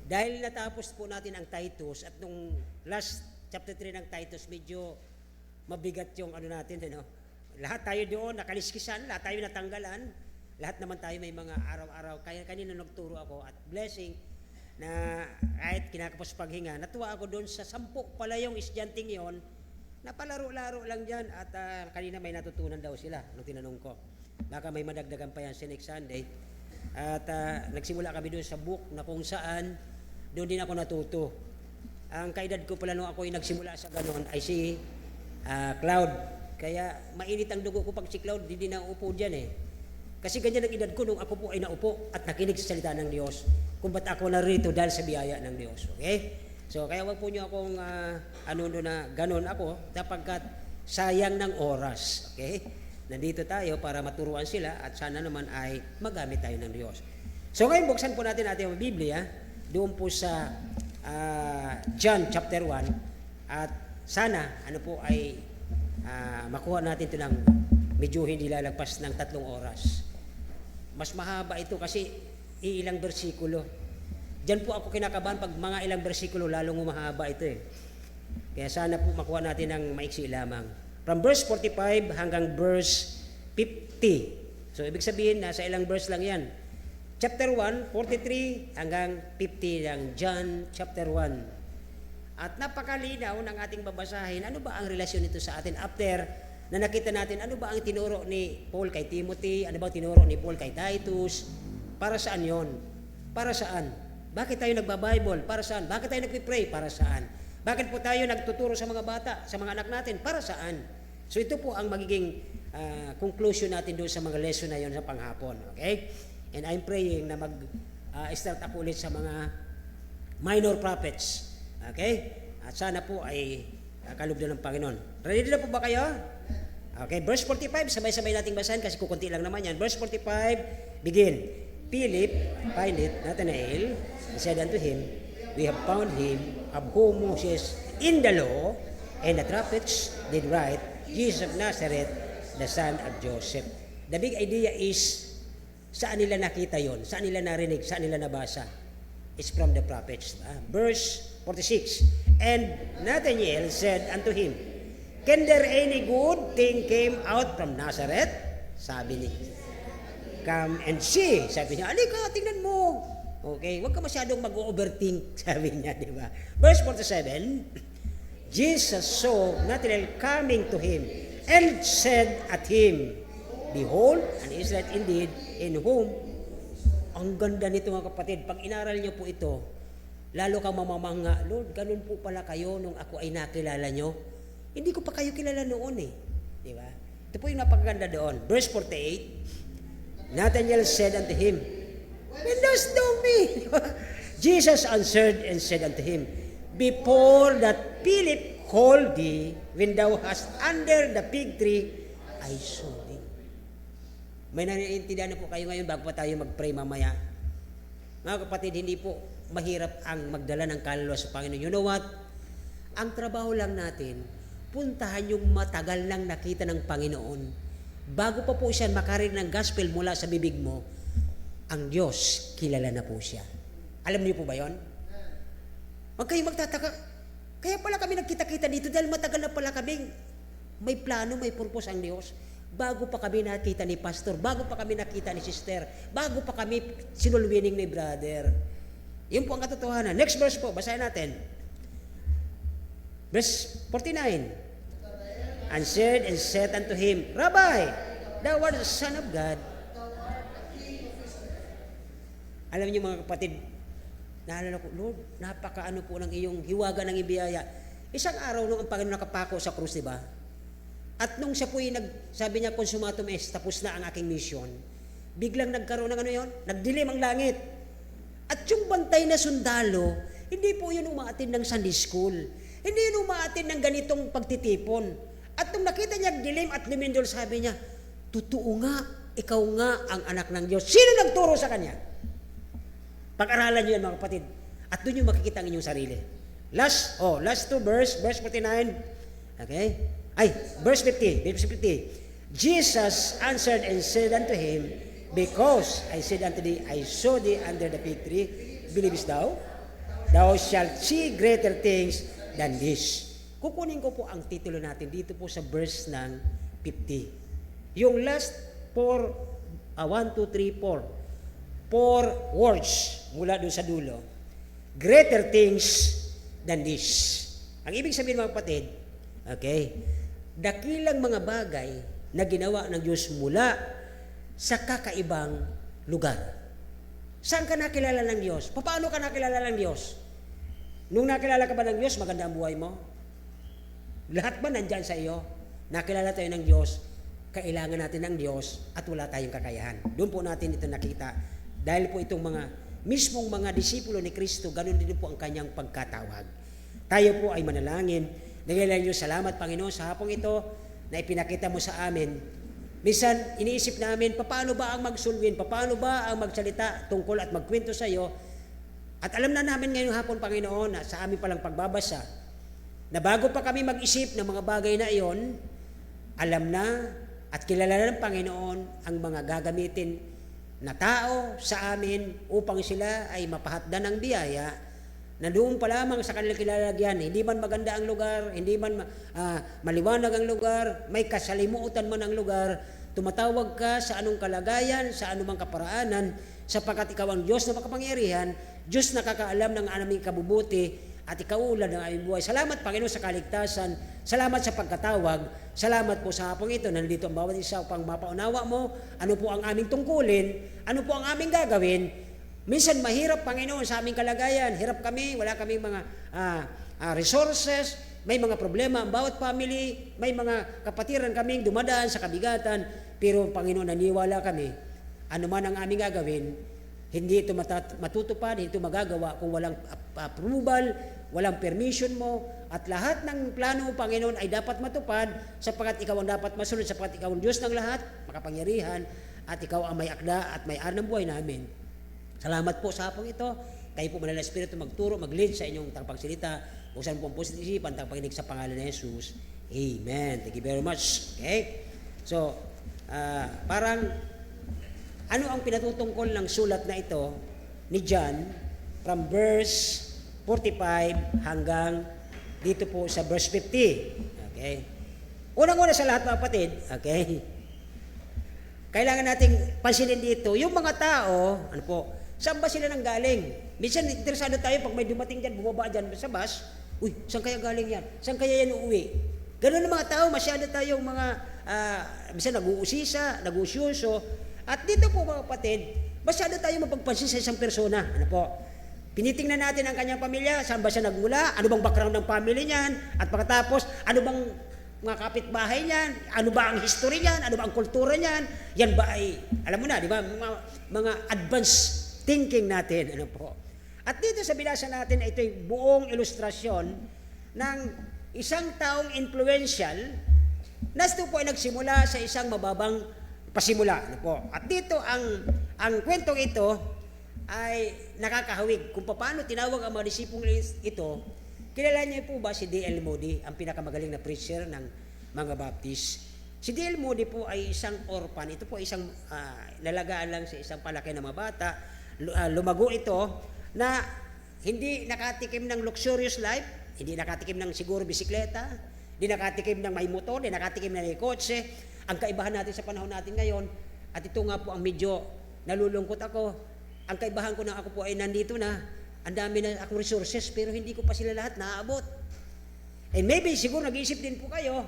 Dahil natapos po natin ang Titus at nung last chapter 3 ng Titus, medyo mabigat yung ano natin, ano? Lahat tayo doon nakaliskisan, lahat tayo natanggalan, lahat naman tayo may mga araw-araw. Kaya kanina nagturo ako at blessing na kahit kinakapos paghinga, natuwa ako doon sa 10 pala yung estudyanteng yon na palaro-laro lang dyan at kanina may natutunan daw sila nung tinanong ko. Baka may madagdagan pa yan sa next Sunday. At nagsimula kami doon sa book na kung saan doon din ako natuto. Ang kaedad ko pala nung ako ay nagsimula sa ganon ay si Cloud. Kaya mainit ang dugo ko pag si Cloud, hindi na upo dyan eh. Kasi ganyan ang edad ko nung ako po ay naupo at nakinig sa salita ng Diyos. Kung ba't ako narito dahil sa biyaya ng Diyos. Okay? So kaya wag po nyo akong na ganon ako sapagkat sayang ng oras. Okay? Nandito tayo para maturuan sila at sana naman ay magamit tayo ng Diyos. So ngayon buksan po natin ating Biblia doon po sa John chapter 1 at sana ano po ay makuha natin ito ng medyo hindi lalagpas ng 3 oras. Mas mahaba ito kasi ilang bersikulo. Diyan po ako kinakabahan pag mga ilang bersikulo lalong mahaba ito eh. Kaya sana po makuha natin ng maiksi lamang. From verse 45 hanggang verse 50. So ibig sabihin nasa ilang verse lang yan. Chapter 1, 43 hanggang 50 ng John chapter 1. At napakalinaw ng ating babasahin, ano ba ang relasyon nito sa atin after na nakita natin, ano ba ang tinuro ni Paul kay Timothy, ano ba ang tinuro ni Paul kay Titus, para saan yon? Para saan? Bakit tayo nagba-Bible? Para saan? Bakit tayo nagpipray? Para saan? Bakit po tayo nagtuturo sa mga bata, sa mga anak natin? Para saan? So ito po ang magiging conclusion natin doon sa mga lesson na yon sa panghapon. Okay? And I'm praying na mag-start ako ulit sa mga minor prophets. Okay? At sana po ay kalugdan ng Panginoon. Ready na po ba kayo? Okay, verse 45, sabay-sabay nating basahin kasi kukunti lang naman yan. Verse 45, begin. Philip, find it, Nathanael, said unto him, we have found him of whom Moses in the law and the prophets did write, Jesus of Nazareth, the son of Joseph. The big idea is, saan nila nakita yon? Saan nila narinig? Saan nila nabasa? It's from the prophets. Verse 46, and Nathanael said unto him, can there any good thing came out from Nazareth? Sabi niya, come and see. Sabi niya, alika, tingnan mo. Okay, huwag ka masyadong mag-overthink, sabi niya, di ba? Verse 47, Jesus saw Nathanael coming to him and said at him, behold, an Israelite indeed, in whom, ang ganda nito mga kapatid, pag inaral niyo po ito, lalo kang mamamanga, Lord, ganun po pala kayo nung ako ay nakilala nyo. Hindi ko pa kayo kilala noon eh. Di ba? Ito po yung napakaganda doon. Verse 48, Nathanael said unto him, when dost thou me? Jesus answered and said unto him, before that Philip called thee, when thou hast under the fig tree, I saw thee. May naiintindihan na po kayo ngayon bago pa tayo mag-pray mamaya. Mga kapatid, hindi po mahirap ang magdala ng kaluluwa sa Panginoon. You know what? Ang trabaho lang natin, puntahan yung matagal nang nakita ng Panginoon. Bago pa po siya makarinig ng gospel mula sa bibig mo, ang Diyos, kilala na po siya. Alam niyo po ba yon? Huwag kayong magtataka. Kaya pala kami nagkita-kita dito dahil matagal na pala kami may plano, may purpose ang Diyos. Bago pa kami nakita ni pastor, bago pa kami nakita ni sister, bago pa kami sinulwining ni brother. Yun po ang katotohanan. Next verse po, basahin natin. Verse 49. Answered and said unto him, Rabbi, thou art the Son of God. Alam niyo mga kapatid, naalala ko, Lord, napakaano po ng iyong hiwaga ng ibiyaya. Isang araw nung ang Panginoon nakapako sa krus, diba? At nung siya po sabi niya, consumatum est, tapos na ang aking mission, biglang nagkaroon ng ano yon? Nagdilim ang langit. At yung bantay na sundalo, hindi po yun umaatin ng Sunday school. Hindi yun umaatin ng ganitong pagtitipon. At nung nakita niya dilim at lumindol, sabi niya, totoo nga, ikaw nga ang anak ng Diyos. Sino nagturo sa kanya? Pag-aralan niyo yan mga kapatid. At doon yung makikita ang inyong sarili. Last 2 verse 49. Okay? Verse 50. Jesus answered and said unto him, because I said unto thee, I saw thee under the fig tree, believest thou? thou shalt see greater things than this. Kukunin ko po ang titulo natin dito po sa verse ng 50. Yung last 1, 2, 3, 4. 4 words mula doon sa dulo. Greater things than this. Ang ibig sabihin mga kapatid, okay, dakilang mga bagay na ginawa ng Diyos mula sa kakaibang lugar. Saan ka nakilala ng Diyos? Paano ka nakilala ng Diyos? Nung nakilala ka ba ng Diyos, maganda ang buhay mo? Lahat ba nandyan sa iyo? Nakilala tayo ng Diyos, kailangan natin ng Diyos at wala tayong kakayahan. Doon po natin ito nakita. Dahil po itong mismong mga disipulo ni Kristo, ganun din po ang kanyang pagkatawag. Tayo po ay manalangin. Nagilan Diyos, salamat Panginoon sa hapong ito na ipinakita mo sa amin. Minsan, iniisip namin, paano ba ang magsulwin? Paano ba ang magsalita tungkol at magkwento sa iyo? At alam na namin ngayong hapon, Panginoon, na sa amin palang pagbabasa, na bago pa kami mag-isip ng mga bagay na iyon, alam na at kilala ng Panginoon ang mga gagamitin na tao sa amin upang sila ay mapahatdan ng biyaya na doon pa lamang sa kanilang kilalagyan, hindi man maganda ang lugar, hindi man maliwanag ang lugar, may kasalimutan man ang lugar, tumatawag ka sa anong kalagayan, sa anumang kaparaanan, sapagkat ikaw ang Diyos na makapangyarihan, Diyos na kakaalam ng aming kabubuti, at ikaw ulan ng aming buhay. Salamat Panginoon sa kaligtasan, salamat sa pagkatawag, salamat po sa hapong ito, nandito ang bawat isa upang mapaunawa mo, ano po ang aming tungkulin, ano po ang aming gagawin. Minsan mahirap Panginoon sa aming kalagayan, hirap kami, wala kaming mga resources, may mga problema ang bawat family, may mga kapatiran kaming dumadaan sa kabigatan, pero Panginoon naniwala kami, ano man ang aming gagawin, hindi ito matutupad, hindi ito magagawa kung walang approval, walang permission mo, at lahat ng plano mo, Panginoon, ay dapat matupad sapagkat ikaw ang dapat masunod, sapagkat ikaw ang Diyos ng lahat, makapangyarihan, at ikaw ang may akda at may ar ng buhay namin. Salamat po sa hapong ito. Kayo po manala Espiritu magturo, mag-lead sa inyong tagapagsalita, buksan po ang puso at isipan, tagapakinig sa pangalan ni Jesus. Amen. Thank you very much. Okay? So, parang ano ang pinatutungkol ng sulat na ito ni John from verse 45 hanggang dito po sa verse 50. Okay? Unang-una sa lahat mga kapatid, okay? Kailangan nating pansinin dito, yung mga tao, ano po, saan ba sila nang galing? Minsan interesado tayo pag may dumating dyan, bumaba dyan sa bus, uy, saan kaya galing yan? Saan kaya yan uuwi? Ganun ang mga tao, masyado tayong mga, minsan nag-uusisa, nag-uusyoso. At dito po mga kapatid, masyado tayo mapagpansin sa isang persona. Ano po? Pinitingnan natin ang kanyang pamilya, saan ba siya nagmula, ano bang background ng family niyan, at pagkatapos, ano bang mga kapitbahay niyan, ano ba ang history niyan, ano ba ang kultura niyan, yan ba ay, alam mo na, di ba, mga advanced thinking natin. Ano po? At dito sa binasa natin, ito yung buong ilustrasyon ng isang taong influential na ito po ay nagsimula sa isang mababang pasimula. Ano po? At dito, ang kwentong ito ay nakakahawig kung paano tinawag ang mga disipong ito. Kilala niyo po ba si D.L. Moody, ang pinakamagaling na preacher ng mga Baptist? Si D.L. Moody po ay isang orphan. Ito po ay isang nalagaan lang sa isang palaki na mga bata. Lumago ito na hindi nakatikim ng luxurious life, hindi nakatikim ng siguro bisikleta, hindi nakatikim ng may motor, hindi nakatikim ng may kotse. Ang kaibahan natin sa panahon natin ngayon, at ito nga po ang medyo nalulungkot ako, ang kaibahan ko na ako po ay nandito na, ang dami na akong resources, pero hindi ko pa sila lahat naaabot. And maybe siguro nag-iisip din po kayo,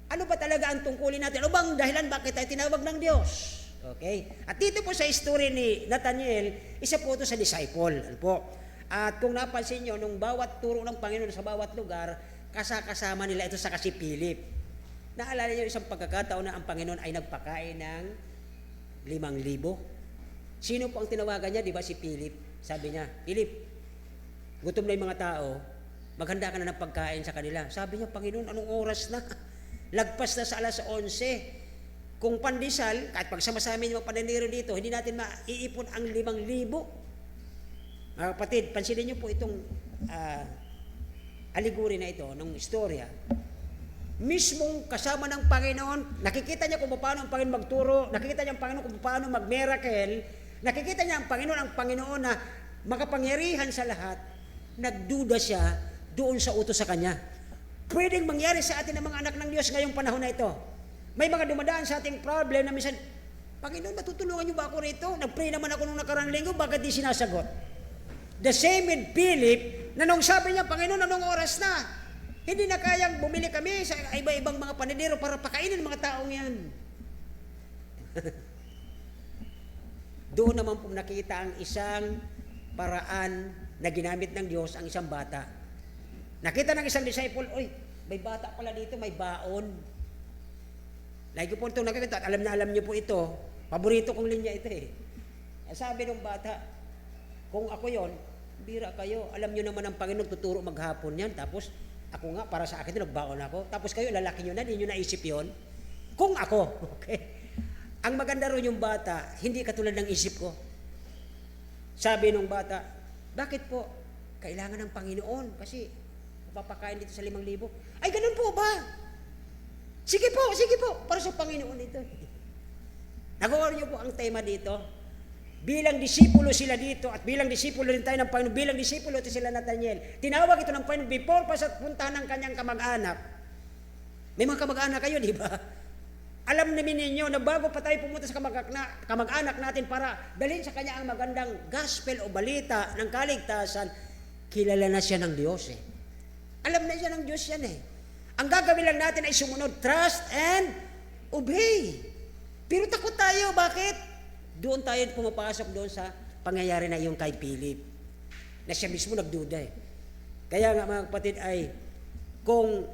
ano ba talaga ang tungkulin natin? Ano bang dahilan bakit tayo tinawag ng Diyos? Okay? At dito po sa story ni Nathaniel, isa po ito sa disciple. Ano po? At kung napansin nyo, nung bawat turo ng Panginoon sa bawat lugar, kasama nila ito sa si Philip. Naalala niyo isang pagkakataon na ang Panginoon ay nagpakain ng 5,000. Sino po ang tinawagan niya? Di ba si Philip? Sabi niya, Philip, gutom na yung mga tao, maghanda ka na ng pagkain sa kanila. Sabi niya, Panginoon, anong oras na? Lagpas na sa alas 11. Kung pandesal, kahit pagsama-sama yung mga pananiro dito, hindi natin maiipon ang 5,000. Mga kapatid, pansinin niyo po itong aliguri na ito, ng istorya. Mismong kasama ng Panginoon, nakikita niya kung paano ang Panginoon magturo, nakikita niya ang Panginoon kung paano mag-miracle, nakikita niya ang Panginoon na makapangyarihan sa lahat, nagduda siya doon sa utos sa kanya. Pwedeng mangyari sa atin ng mga anak ng Diyos ngayong panahon na ito. May mga dumadaan sa ating problem na minsan, Panginoon, matutulungan niyo ba ako rito? Nag-pray naman ako nung nakarang linggo, bakit di sinasagot? The same with Philip, na nung sabi niya, Panginoon, anong oras na? Hindi na kayang bumili kami sa iba-ibang mga panadero para pakainin ng mga taong yan. Doon naman po nakita ang isang paraan na ginamit ng Diyos ang isang bata. Nakita ng isang disciple, oy, may bata pala dito, may baon. Lagi po itong nakikita, at alam niyo po ito, paborito kong linya ito eh. Sabi ng bata, kung ako yon, bira kayo, alam niyo naman ang Panginoon tuturo maghapon yan, tapos ako nga, para sa akin ito, nagbaon ako. Tapos kayo, lalaki niyo na, hindi niyo naisip yon. Kung ako, okay. Ang maganda ron yung bata, hindi katulad ng isip ko. Sabi ng bata, bakit po? Kailangan ng Panginoon kasi papakain dito sa 5,000. Ay, ganun po ba? Sige po, para sa Panginoon ito. Nagawa niyo po ang tema dito. Bilang disipulo sila dito at bilang disipulo rin tayo ng Panginoon, bilang disipulo ito sila Nathaniel. Tinawag ito ng Panginoon before pa sa puntahan ng kanyang kamag-anak. May mga kamag-anak kayo, di ba? Alam namin ninyo na bago pa tayo pumunta sa kamag-anak natin para dalhin sa kanya ang magandang gospel o balita ng kaligtasan, kilala na siya ng Diyos eh. Alam na siya ng Diyos yan eh. Ang gagawin lang natin ay sumunod, trust and obey. Pero takot tayo, bakit? Doon tayo pumapasok doon sa pangyayari na yung kay Philip. Na siya mismo nagduda eh. Kaya nga mga kapatid ay, kung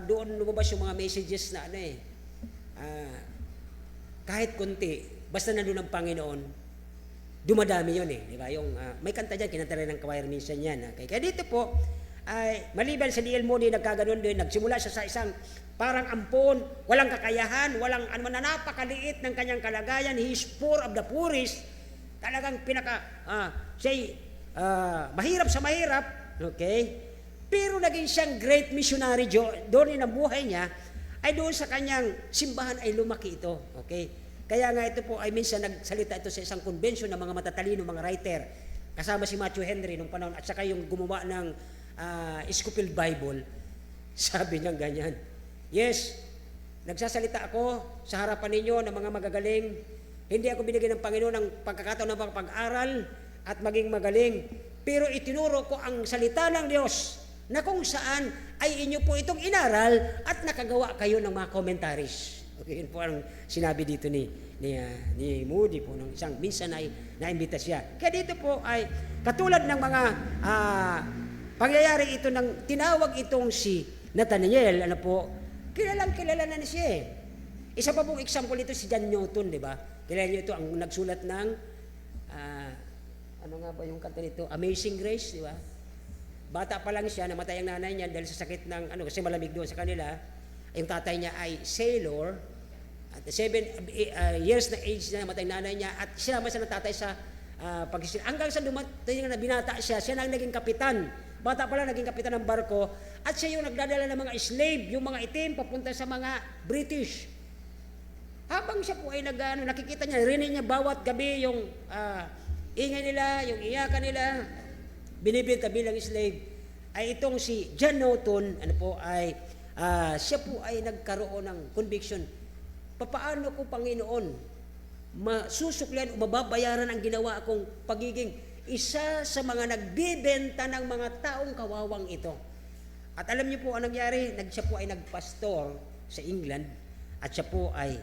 doon lumabas yung mga messages na kahit konti, basta nandun ang Panginoon, dumadami yun eh. Di ba? Yung, may kanta dyan, kinanta rin ng choir minsan yan. Okay? Kaya dito po, ay maliban sa D.L. Moody, nagkaganon din, nagsimula siya sa isang parang ampon, walang kakayahan, walang na napakaliit ng kanyang kalagayan, he is poor of the poorest, talagang mahirap sa mahirap, okay? Pero naging siyang great missionary, doon rin ang buhay niya, ay doon sa kanyang simbahan ay lumaki ito, okay? Kaya nga ito po ay minsan nagsalita ito sa isang convention ng mga matatalino, mga writer, kasama si Matthew Henry nung panahon, at saka yung gumawa ng Scofield Bible, sabi niya ganyan, yes, nagsasalita ako sa harapan ninyo ng mga magagaling, hindi ako binigyan ng Panginoon ng pagkakataon ng pag-aral at maging magaling, pero itinuro ko ang salita ng Diyos na kung saan ay inyo po itong inaral at nakagawa kayo ng mga commentaries. Okay, yun po ang sinabi dito ni Moody po nung isang minsan ay naimbita siya. Kaya dito po ay katulad ng mga pangyayari ito ng tinawag itong si Nathaniel, kilala na siya eh. Isa pa pong example ito si John Newton, di ba? Kilala niyo ito, ang nagsulat ng, ano nga ba yung kanta nito? Amazing Grace, di ba? Bata pa lang siya, namatay ang nanay niya dahil sa sakit ng, kasi malamig doon sa kanila. Yung tatay niya ay sailor, at 7 years na age na namatay ang nanay niya, at sinama siya ng tatay sa pagsisil. Hanggang sa dumating na binata siya na ang naging kapitan. Bata pala naging kapitan ng barko at siya yung nagdadala ng mga slave, yung mga itim papunta sa mga British. Habang siya po ay nakikita niya, rinig niya bawat gabi yung ingay nila, yung iyakan nila, binibenta bilang slave, ay itong si John Newton, siya po ay nagkaroon ng conviction. Papaano ko, Panginoon, masusuklian o mababayaran ang ginawa akong pagiging isa sa mga nagbibenta ng mga taong kawawang ito. At alam niyo po ang nangyari, siya po ay nagpastor sa England at siya po ay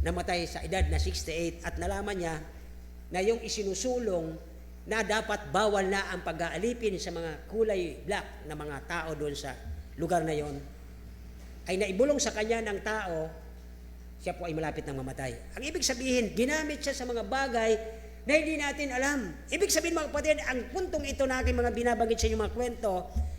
namatay sa edad na 68 at nalaman niya na yung isinusulong na dapat bawal na ang pag-aalipin sa mga kulay black na mga tao doon sa lugar na yon ay naibulong sa kanya ng tao, siya po ay malapit ng mamatay. Ang ibig sabihin, ginamit siya sa mga bagay na hindi natin alam. Ibig sabihin mga kapatid, ang puntong ito na aking mga binabanggit sa inyong mga kwento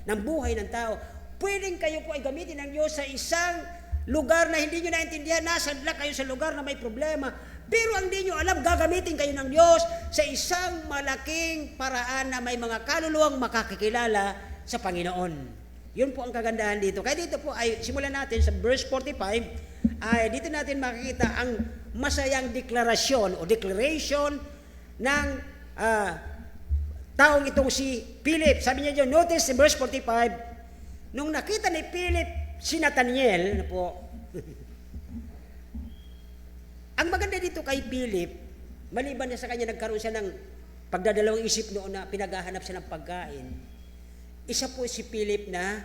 ng buhay ng tao, pwedeng kayo po ay gamitin ng Diyos sa isang lugar na hindi nyo naintindihan, nasadla kayo sa lugar na may problema, pero ang hindi nyo alam, gagamitin kayo ng Diyos sa isang malaking paraan na may mga kaluluwang makakikilala sa Panginoon. Yun po ang kagandahan dito. Kaya dito po ay simulan natin sa verse 45, ay dito natin makikita ang masayang deklarasyon o declaration ng taong itong si Philip. Sabi niya dyan, notice in verse 45, nung nakita ni Philip si Nathaniel, ano po, ang maganda dito kay Philip, maliban na sa kanya nagkaroon siya ng pagdadalawang isip noon na pinaghahanap siya ng pagkain, isa po si Philip na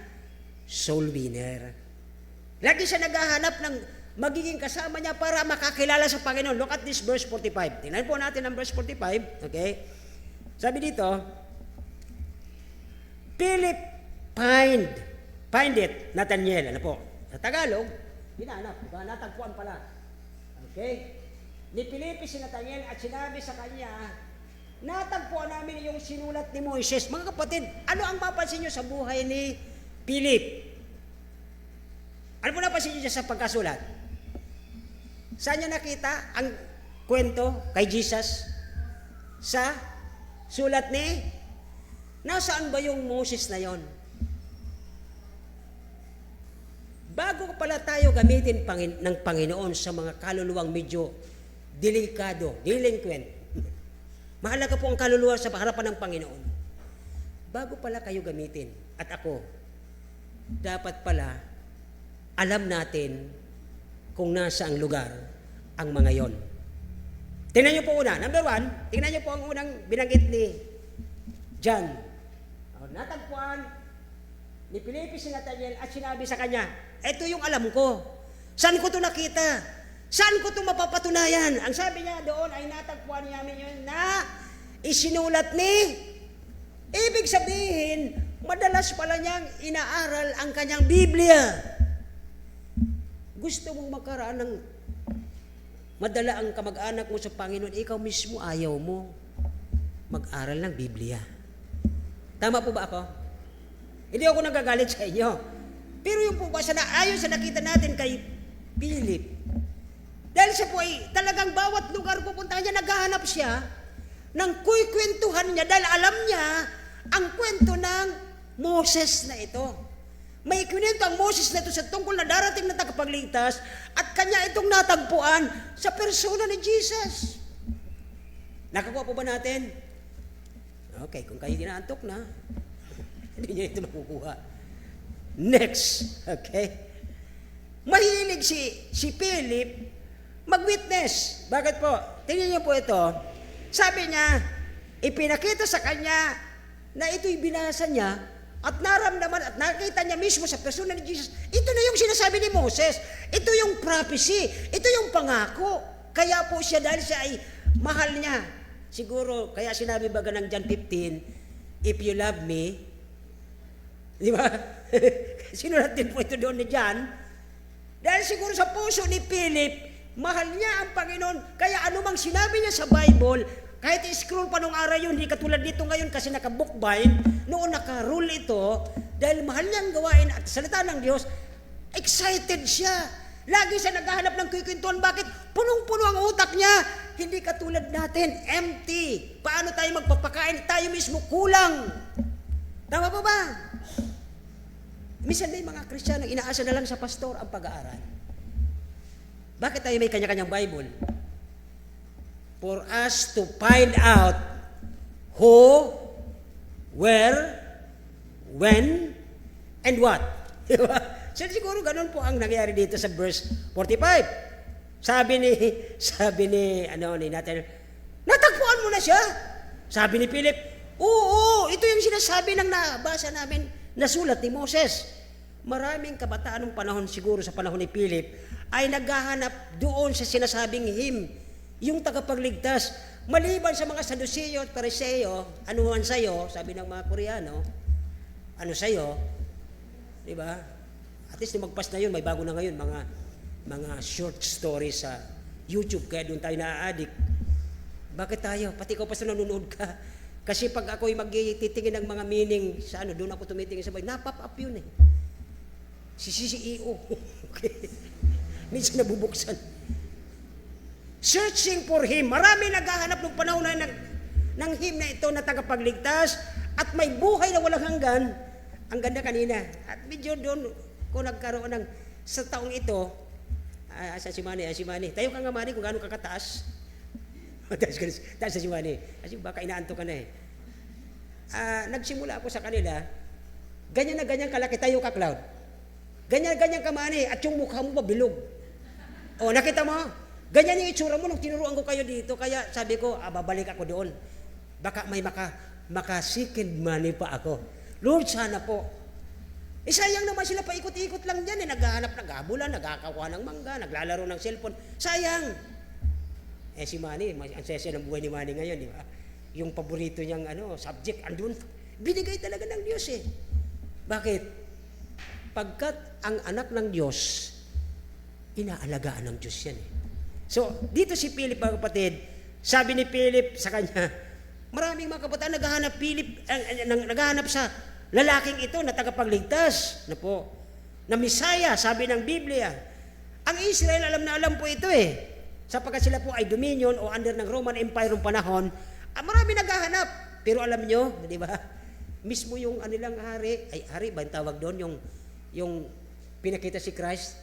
soul winner. Lagi siya naghahanap ng magiging kasama niya para makakilala sa Panginoon. Look at this verse 45. Tingnan po natin ang verse 45. Okay? Sabi dito, Philip find it, Nathaniel. Ano po? Sa Tagalog, hinanap. Diba? Natagpuan pala. Okay? Ni Felipe si Nathaniel at sinabi sa kanya, natagpuan namin yung sinulat ni Moises. Mga kapatid, ano ang mapansin nyo sa buhay ni Philip? Ano po napansin nyo sa pagkasulat? Saan niya nakita ang kwento kay Jesus? Sa sulat ni? Nasaan ba yung Moses na yon? Bago pala tayo gamitin ng Panginoon sa mga kaluluwang medyo delikado, delinquent, mahalaga po ang kaluluwa sa harapan ng Panginoon. Bago pala kayo gamitin, at ako, dapat pala alam natin kung nasa ang lugar ang mga yon. Tingnan niyo po una. Number 1, tingnan niyo po ang unang binanggit ni John. Natagpuan ni Felipe si Nathaniel at sinabi sa kanya, ito yung alam ko. Saan ko ito nakita? Saan ko ito mapapatunayan? Ang sabi niya doon ay natagpuan namin yun na isinulat ni. Ibig sabihin, madalas pala niyang inaaral ang kanyang Biblia. Gusto mong magkaraan ng madala ang kamag-anak mo sa Panginoon, ikaw mismo ayaw mo mag-aral ng Biblia. Tama po ba ako? Hindi ako nagagalit sa inyo. Pero yung po ba, ayon sa nakita natin kay Philip, dahil siya po ay talagang bawat lugar pupuntahan niya, naghahanap siya ng kwentuhan niya dahil alam niya ang kwento ng Moses na ito. May kwento ang Moses na ito sa tungkol na darating na tagapagligtas at kanya itong natagpuan sa persona ni Jesus. Nakakuha po ba natin? Okay, kung kayo ginaantok na, hindi niya ito makukuha. Next, okay? Mahilig si Philip mag-witness. Bakit po? Tingnan niyo po ito. Sabi niya, ipinakita sa kanya na ito'y binasa niya at naramdaman at nakita niya mismo sa persona ni Jesus. Ito na yung sinasabi ni Moses. Ito yung prophecy. Ito yung pangako. Kaya po siya, dahil siya ay mahal niya. Siguro, kaya sinabi baga ng John 15, if you love me, di ba? Sinulat din po ito doon ni John. Dahil siguro sa puso ni Philip, mahal niya ang Panginoon. Kaya anumang sinabi niya sa Bible, kahit i-scroll pa nung araw yun, hindi katulad dito ngayon kasi naka-bookbind, noon naka-rule ito, dahil mahal niyang gawain at salita ng Diyos, excited siya. Lagi siya naghahanap ng kikwentuhan. Bakit? Punong-puno ang utak niya. Hindi katulad natin, empty. Paano tayo magpapakain? Tayo mismo kulang. Tama po ba? Minsan may mga Kristiyano, inaasa na lang sa pastor ang pag-aaral. Bakit tayo may kanya-kanyang Bible? For us to find out who, where, when, and what. So siguro ganun po ang nangyari dito sa verse 45. Sabi ni Nathaniel, natagpuan mo na siya. Sabi ni Philip, oo, ito yung sinasabi ng nabasa namin na sulat ni Moses. Maraming kabataan ng panahon siguro sa panahon ni Philip ay naghahanap doon sa sinasabing him, yung tagapagligtas. Maliban sa mga Saduceo at Pariseo, anuhan sa'yo, sabi ng mga Koreano, ano sa'yo, di ba? At least lumagpas na yun, may bago na ngayon, mga short stories sa YouTube, kaya doon tayo na-addict. Bakit tayo? Pati ikaw pa sa nanonood ka. Kasi pag ako'y magtitingin ng mga meaning sa doon ako tumitingin sa Bible, napop up yun eh. Si CEO. Okay. Minsan nabubuksan. Searching for Him. Marami naghahanap ng panahon na ng Him na ito na tagapagligtas at may buhay na walang hanggan. Ang ganda kanina. At medyo doon ko nagkaroon ng sa taong ito, si Manny. Tayo ka nga, Manny, kung gaano kakataas. Taas sa si Manny. Kasi baka inaanto ka na eh. nagsimula ako sa kanila, ganyan na ganyan kalaki, tayo ka, Cloud. Ganyan kamani, at yung mukha mo mabilog. O, nakita mo? Ganyan yung itsura mo nung tinuruan ko kayo dito, kaya sabi ko, babalik ako doon. Baka may maka-second money pa ako. Lord, sana po. Sayang naman sila, paikot-ikot lang dyan, naghahanap ng gabulan, nagkakakuha ng mangga, naglalaro ng cellphone. Sayang! Si Manny, ang sesya ng buhay ni Manny ngayon, di ba? Yung paborito niyang subject, andun. Binigay talaga ng Diyos eh. Bakit? Pagkat ang anak ng Diyos, inaalagaan ng Diyos yan eh. So, dito si Philip, mga kapatid, sabi ni Philip sa kanya, maraming mga kapatid naghahanap sa lalaking ito na tagapagligtas, na Misaya, sabi ng Biblia. Ang Israel, alam na alam po ito eh. Sapagkat sila po ay dominion o under ng Roman Empire ng panahon, marami naghahanap. Pero alam nyo, di ba? Mismo yung anilang hari ba yung tawag doon? Yung pinakita si Christ,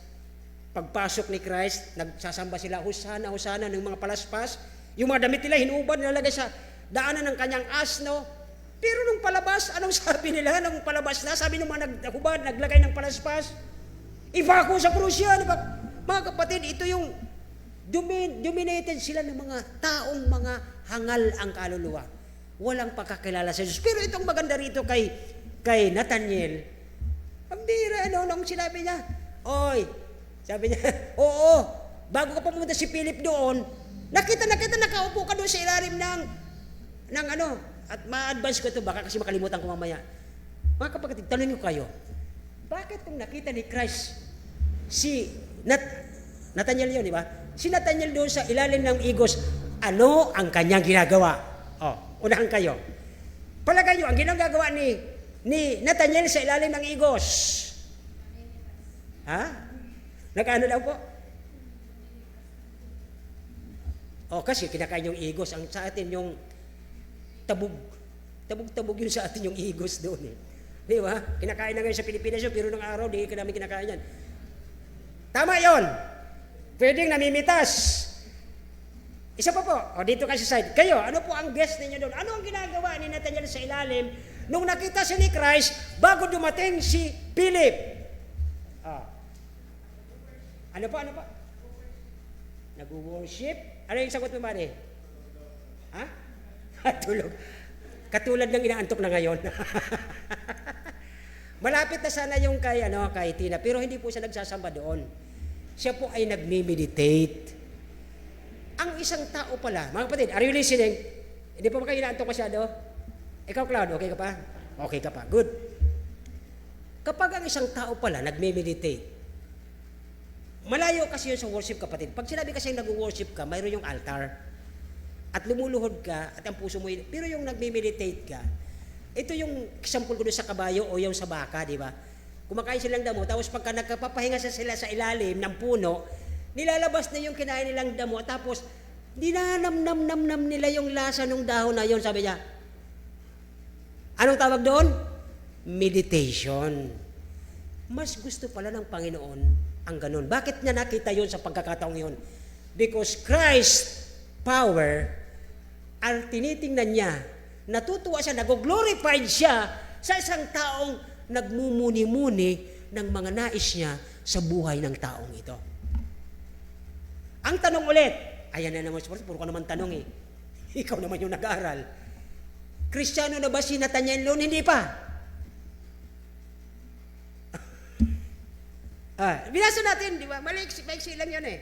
pagpasok ni Christ, nagsasamba sila, husana, husana ng mga palaspas. Yung mga damit nila, hinuubad, nilalagay sa daanan ng kanyang asno. Pero nung palabas, anong sabi nila? Nung palabas na, sabi ng mga naghubad, naglagay ng palaspas, iba ako sa krusya. Diba? Mga kapatid, ito yung dominated sila ng mga taong mga hangal ang kaluluwa. Walang pagkakilala sa Diyos. Pero itong maganda rito kay Nathaniel, ang bira, nung sinabi niya, oy, sabi niya, oo, bago ka pumunta si Philip doon, nakita, nakaupo ka doon sa ilalim ng at ma-advance ko ito, baka kasi makalimutan ko mamaya. Mga kapatid, tanong nyo kayo, bakit kung nakita ni Christ si Nathaniel yun, di ba? Si Nathaniel doon sa ilalim ng igos, ano ang kanyang ginagawa? Unahan kayo. Palagay nyo, ang ginagawa ni Nathaniel sa ilalim ng igos. Ha? Nag-ano daw po? Kasi kinakain yung igos. Ang sa atin yung tabog. Tabog yun sa atin yung igos doon eh. Di ba? Kinakain na ngayon sa Pilipinas yun, pero nung araw, di ka namin kinakain yan. Tama yon. Pwedeng namimitas. Isa pa po, dito kasi sa side. Kayo, ano po ang guess ninyo doon? Ano ang ginagawa ni Nathaniel sa ilalim nung nakita siya ni Christ bago dumating si Philip? Ano pa? Nag-worship? Ano yung sagot mo, Manny? Ha? Tulog. Katulad ng inaantok na ngayon. Malapit na sana yung kay Tina, pero hindi po siya nagsasamba doon. Siya po ay nagme-meditate. Ang isang tao pala, mga kapatid, are you listening? Hindi pa ba kayo inaantok masyado? Ikaw, Cloud, okay ka pa? Okay ka pa, good. Kapag ang isang tao pala nagme-meditate, malayo kasi yun sa worship, kapatid. Pag sinabi kasi nag-worship ka, mayroon yung altar. At lumuluhod ka, at ang puso mo, pero yung nagme-meditate ka, ito yung example ko doon sa kabayo o yung sa baka, di ba? Kumakain silang damo, tapos pagka nagpapahinga sila sa ilalim ng puno, nilalabas na yung kinain nilang damo, tapos dinanam-nam nila yung lasa ng dahon na yun, sabi niya. Anong tawag doon? Meditation. Mas gusto pala ng Panginoon ang ganun. Bakit niya nakita yun sa pagkakataong yun? Because Christ power, ang tinitingnan niya, natutuwa siya, nag-glorified siya sa isang taong nagmumuni-muni ng mga nais niya sa buhay ng taong ito. Ang tanong ulit, ayan na naman, puro ka naman tanong eh. Ikaw naman yung nag-aaral. Kristiyano na ba si Nathaniel noon? Hindi pa. Binasa natin, di ba? Maiksi lang yan eh.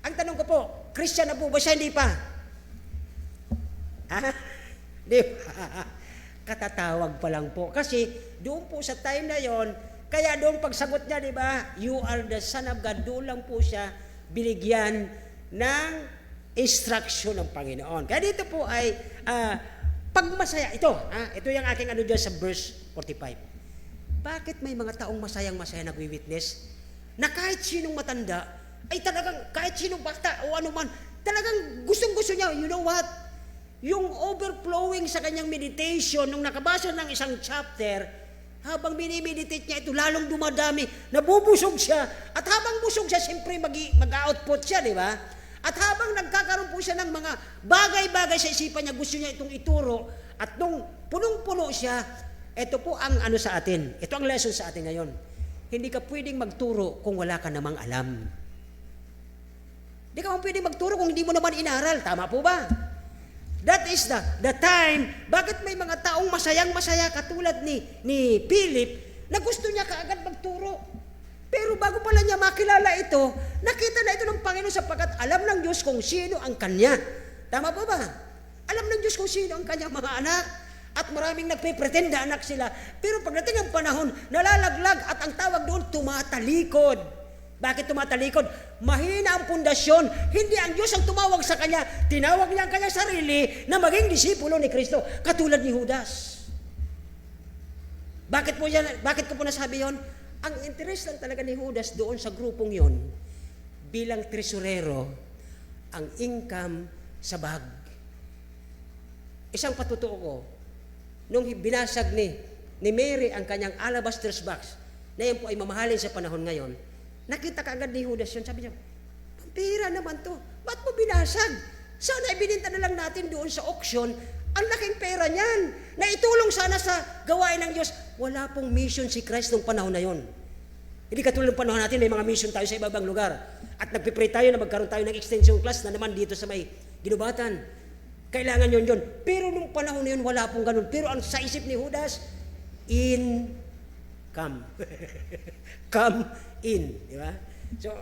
Ang tanong ko po, Christian na po ba siya? Hindi pa. Di ba? Katatawag pa lang po. Kasi doon po sa time na yon, kaya doon pagsagot niya, di ba? You are the Son of God. Doon lang po siya binigyan ng instruction ng Panginoon. Kaya dito po ay pagmasaya. Ito yung aking dyan sa verse 45. Bakit may mga taong masayang-masaya nagwi-witness na kahit sinong matanda, ay talagang kahit sinong bata o ano man, talagang gustong-gusto niya, you know what? Yung overflowing sa kanyang meditation, nung nakabasa ng isang chapter, habang minimeditate niya ito, lalong dumadami, nabubusog siya, at habang busog siya, siyempre mag-output siya, di ba? At habang nagkakaroon po siya ng mga bagay-bagay sa isipan niya, gusto niya itong ituro, at nung punong-puno siya, ito po ang ano sa atin, ito ang lesson sa atin ngayon. Hindi ka pwedeng magturo kung wala ka namang alam. Hindi ka pwedeng magturo kung hindi mo naman inaral. Tama po ba? That is the time, bakit may mga taong masayang-masaya katulad ni Philip na gusto niya kaagad magturo. Pero bago pala niya makilala ito, nakita na ito ng Panginoon sapagkat alam ng Diyos kung sino ang Kanya. Tama po ba? Alam ng Diyos kung sino ang Kanyang mga anak. At maraming nagpe-pretend na anak sila. Pero pagdating ng panahon, nalalaglag at ang tawag doon, tumatalikod. Bakit tumatalikod? Mahina ang pundasyon. Hindi ang Diyos ang tumawag sa kanya. Tinawag niya ang kanyang sarili na maging disipulo ni Kristo. Katulad ni Judas. Bakit ko po nasabi yon? Ang interes lang talaga ni Judas doon sa grupong yon, bilang tresurero, ang income sa bag. Isang patutuo ko, nung binasag ni Mary ang kanyang alabaster box, na yan po ay mamahalin sa panahon ngayon, nakita kaagad ni Judas yun, sabi niya, pambira naman to, ba't mo binasag? Sana ibininta na lang natin doon sa auction, ang laking pera niyan, na itulong sana sa gawain ng Diyos. Wala pong mission si Christ nung panahon na yon. Hindi katulad ng panahon natin, may mga mission tayo sa ibang lugar. At nagpipray tayo na magkaroon tayo ng extension class na naman dito sa may ginubatan. Kailangan yun. Pero nung panahon na yun, wala pong ganun. Pero ang sa isip ni Judas, come. Come in. Di ba? So,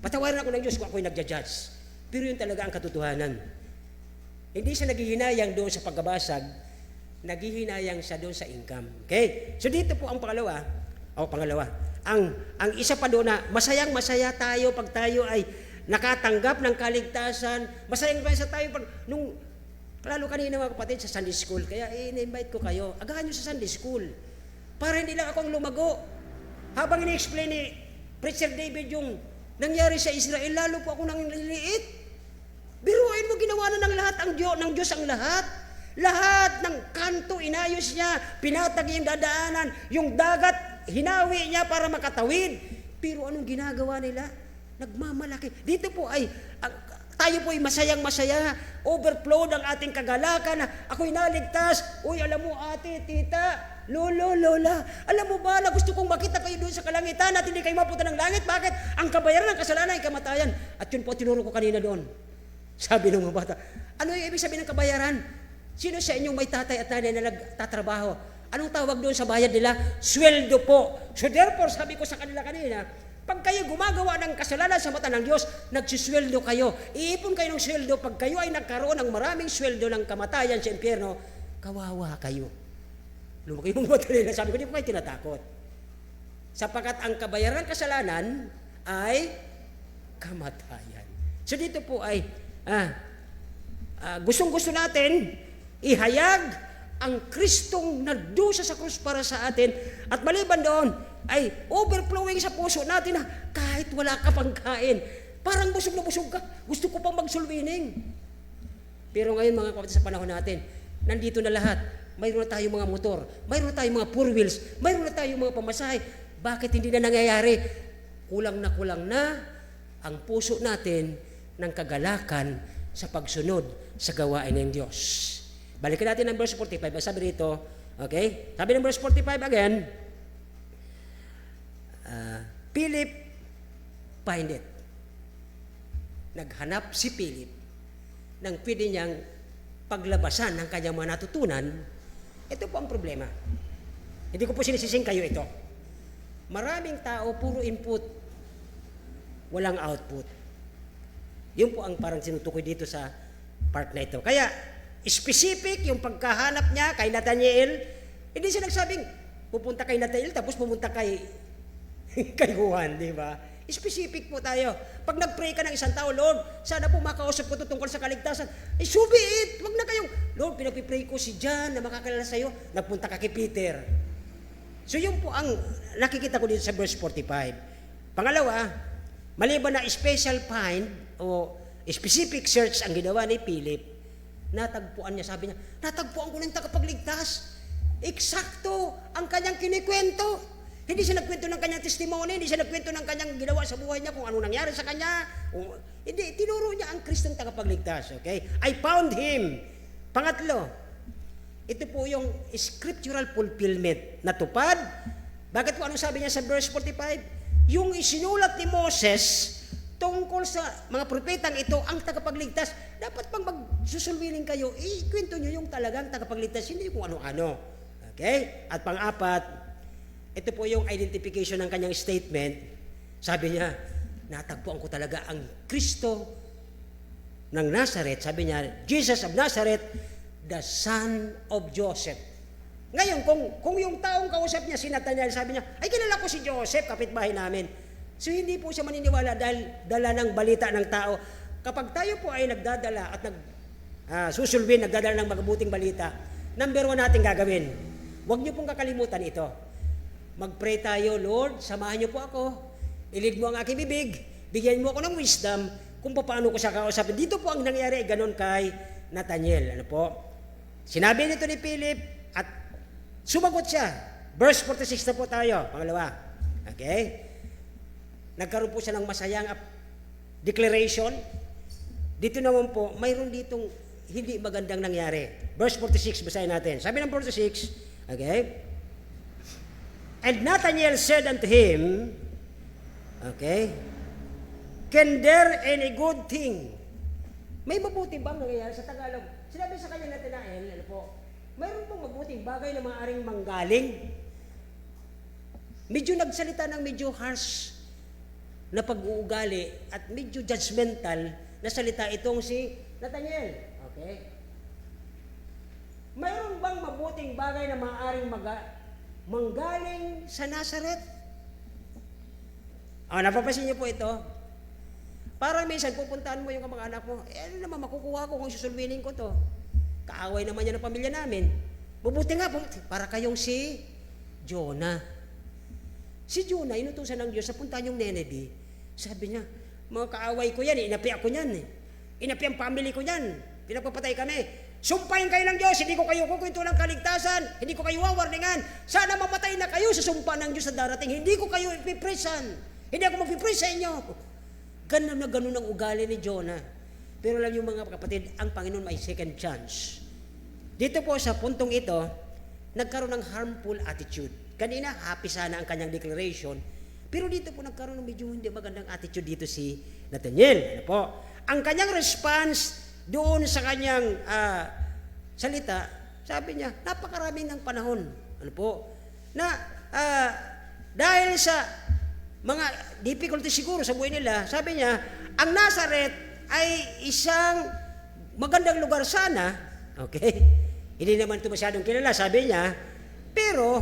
patawarin ako ng Diyos kung ako'y nagja-judge. Pero yun talaga ang katotohanan. Hindi siya naghihinayang doon sa pagbabasag, naghihinayang siya doon sa income. Okay? So dito po ang pangalawa. Ang isa pa doon na masayang-masaya tayo pag tayo ay nakatanggap ng kaligtasan. Masayang-masaya tayo pag nung lalo kanina mga kapatid sa Sunday School. Kaya in-invite ko kayo. Agahan nyo sa Sunday School. Para hindi lang akong lumago. Habang ini-explain ni Preacher David yung nangyari sa Israel, lalo po ako nang nililiit. Biruin mo, ginawa na ng Diyos ang lahat. Lahat ng kanto, inayos niya, pinatag yung dadaanan, yung dagat, hinawi niya para makatawid. Pero anong ginagawa nila? Nagmamalaki. Dito po ay, tayo po ay masayang-masaya, overflow ang ating kagalakan, ako'y naligtas, uy, alam mo ate, tita, lolo, lola, alam mo ba na gusto kong makita kayo doon sa kalangitan at hindi kayo mapunta ng langit? Bakit? Ang kabayaran ng kasalanan ay kamatayan. At yun po tinuro ko kanina doon. Sabi ng mga bata, ano yung ibig sabihin ng kabayaran? Sino sa inyong may tatay at nanay na nagtatrabaho? Anong tawag doon sa bayad nila? Sweldo po. So therefore, sabi ko sa kanila kanina, pag kayo gumagawa ng kasalanan sa mata ng Diyos, nagsisweldo kayo. Iipon kayo ng sweldo. Pag kayo ay nagkaroon ng maraming sweldo ng kamatayan sa impyerno, kawawa kayo. Lumaki yung mata nila. Sabi ko, di po kayo tinatakot. Sapagkat ang kabayaran ng kasalanan ay kamatayan. So dito po ay gustong-gusto natin ihayag ang Kristong nagdusa sa krus para sa atin at maliban doon ay overflowing sa puso natin na kahit wala ka pang kain, parang busog na busog ka, gusto ko pang magsulwining. Pero ngayon mga kapatid sa panahon natin, nandito na lahat, mayroon na tayong mga motor, mayroon na tayong mga four wheels, mayroon na tayong mga pamasahe. Bakit hindi na nangyayari? Kulang na ang puso natin ng kagalakan sa pagsunod sa gawain ng Diyos. Balikan natin ang verse 45. Sabi rito, okay? Sabi ng verse 45 again, Philip find it. Naghanap si Philip ng pwede niyang paglabasan ng kanyang mga natutunan. Ito po ang problema. Hindi ko po sinisising kayo ito. Maraming tao, puro input, walang output. Yun po ang parang sinutukoy dito sa part na ito. Kaya, specific yung pagkahanap niya kay Nathaniel, hindi siya nagsabing, pupunta kay Nathaniel, tapos pumunta kay Juan, di ba? Specific po tayo. Pag nag-pray ka ng isang tao, Lord, sana po makausap ko ito tungkol sa kaligtasan. So be it. Wag na kayong, Lord, pinag-pray ko si John na makakilala sa iyo, nagpunta ka kay Peter. So yun po ang nakikita ko dito sa verse 45. Pangalawa, maliban na special find o specific search ang ginawa ni Philip, natagpuan niya, sabi niya, natagpuan ko ng tagapagligtas. Eksakto ang kanyang kinikwento. Hindi siya nagkwento ng kanyang testimony, hindi siya nagkwento ng kanyang ginawa sa buhay niya, kung ano nangyari sa kanya. Hindi, tinuro niya ang Kristong tagapagligtas. Okay? I found Him. Pangatlo, ito po yung scriptural fulfillment na tupad. Bakit po, ano sabi niya sa verse 45? Yung isinulat ni Moses tungkol sa mga propetang ito, ang tagapagligtas, dapat pang magsusulwiling kayo, ikwento nyo yung talagang tagapagligtas, hindi kung ano-ano. Okay? At pang-apat, ito po yung identification ng kanyang statement. Sabi niya, natagpuan ko talaga ang Kristo ng Nazareth. Sabi niya, Jesus of Nazareth, the son of Joseph. Ngayon, kung yung taong kausap niya, si Nathanael, sabi niya, ay kilala ko si Joseph, kapitbahay namin. So hindi po siya maniniwala dahil dala ng balita ng tao. Kapag tayo po ay nagdadala at susulbin, nagdadala ng magabuting balita, number 1 natin gagawin. Huwag niyo pong kakalimutan ito. Mag-pray tayo, Lord, samahan niyo po ako. Ilig mo ang aking bibig. Bigyan mo ako ng wisdom kung paano ko siya kausapin. Dito po ang nangyari, ganon kay Nathanael. Ano po? Sinabi nito ni Philip at sumagot siya. Verse 46 na po tayo. Pangalawa. Okay? Nagkaroon po siya ng masayang declaration. Dito naman po, mayroon ditong hindi magandang nangyari. Verse 46, basahin natin. Sabi ng 46, okay? And Nathanael said unto him, okay, can there any good thing? May mabuti bang nangyayari sa Tagalog? Sinabi sa kanya Nathanael, ano po, mayroon pong mabuting bagay na maaaring manggaling. Medyo nagsalita ng medyo harsh na pag-uugali at medyo judgmental na salita itong si Nathanael. Okay? Mayroon bang mabuting bagay na maaaring manggaling sa Nazareth? Napapansin niyo po ito? Parang minsan pupuntahan mo yung mga anak mo, ano naman makukuha ko kung susulminin ko to? Kaaway naman yan ng pamilya namin. Mabuti nga, para kayong si Jonah. Si Jonah, inutusan ng Diyos, napuntahan yung Nineveh. Sabi niya, mga kaaway ko yan, inapi ako yan. Inapi ang family ko yan. Pinapapatay kami. Sumpahin kayo ng Diyos, hindi ko kayo kukwento ng kaligtasan, hindi ko kayo wawarningan. Sana mamatay na kayo sa sumpa ng Diyos na darating. Hindi ko kayo ipipresan. Hindi ako magpipres sa inyo. Ganun na ganun ang ugali ni Jonah. Pero alam niyo mga kapatid, ang Panginoon may second chance. Dito po sa puntong ito, nagkaroon ng harmful attitude. Kanina, happy sana ang kanyang declaration. Pero dito po nagkaroon ng medyo hindi magandang attitude dito si Nathanael. Ano po? Ang kanyang response doon sa kanyang salita, sabi niya, napakarami ng panahon. Ano po? Na dahil sa mga difficulty siguro sa buhay nila, sabi niya, ang Nazareth ay isang magandang lugar sana. Okay? Hindi naman ito masyadong kilala, sabi niya. Pero,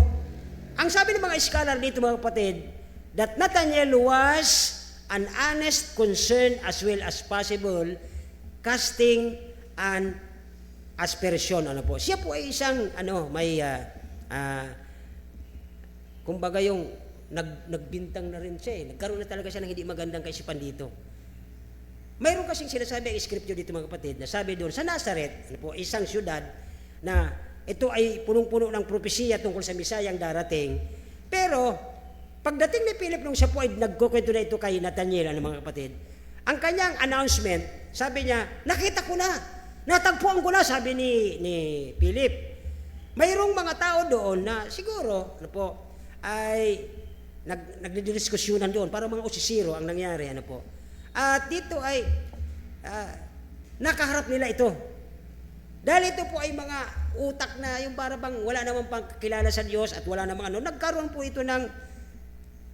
ang sabi ng mga scholar dito mga kapatid, that Nathanael was an honest concern as well as possible casting an aspersion. Ano po? Siya po ay isang may kumbaga yung nagbintang na rin siya. Nagkaroon na talaga siya ng hindi magandang kaisipan dito. Mayroon kasing sinasabi ang scripture dito mga kapatid na sabi doon sa Nazareth, ano po, isang syudad na ito ay punong-puno ng propesiya tungkol sa Misayang darating. Pero pagdating ni Philip nung siya po ay nagkukwento na ito kay Nathanael, mga kapatid, ang kanyang announcement, sabi niya, nakita ko na, natagpuan ko na, sabi ni Philip. Mayroong mga tao doon na siguro, ano po, ay nagdidiskusyonan doon, para mga usisiro ang nangyari, ano po. At dito ay nakaharap nila ito. Dahil ito po ay mga utak na yung para bang wala namang pagkilala sa Diyos at wala namang nagkaroon po ito ng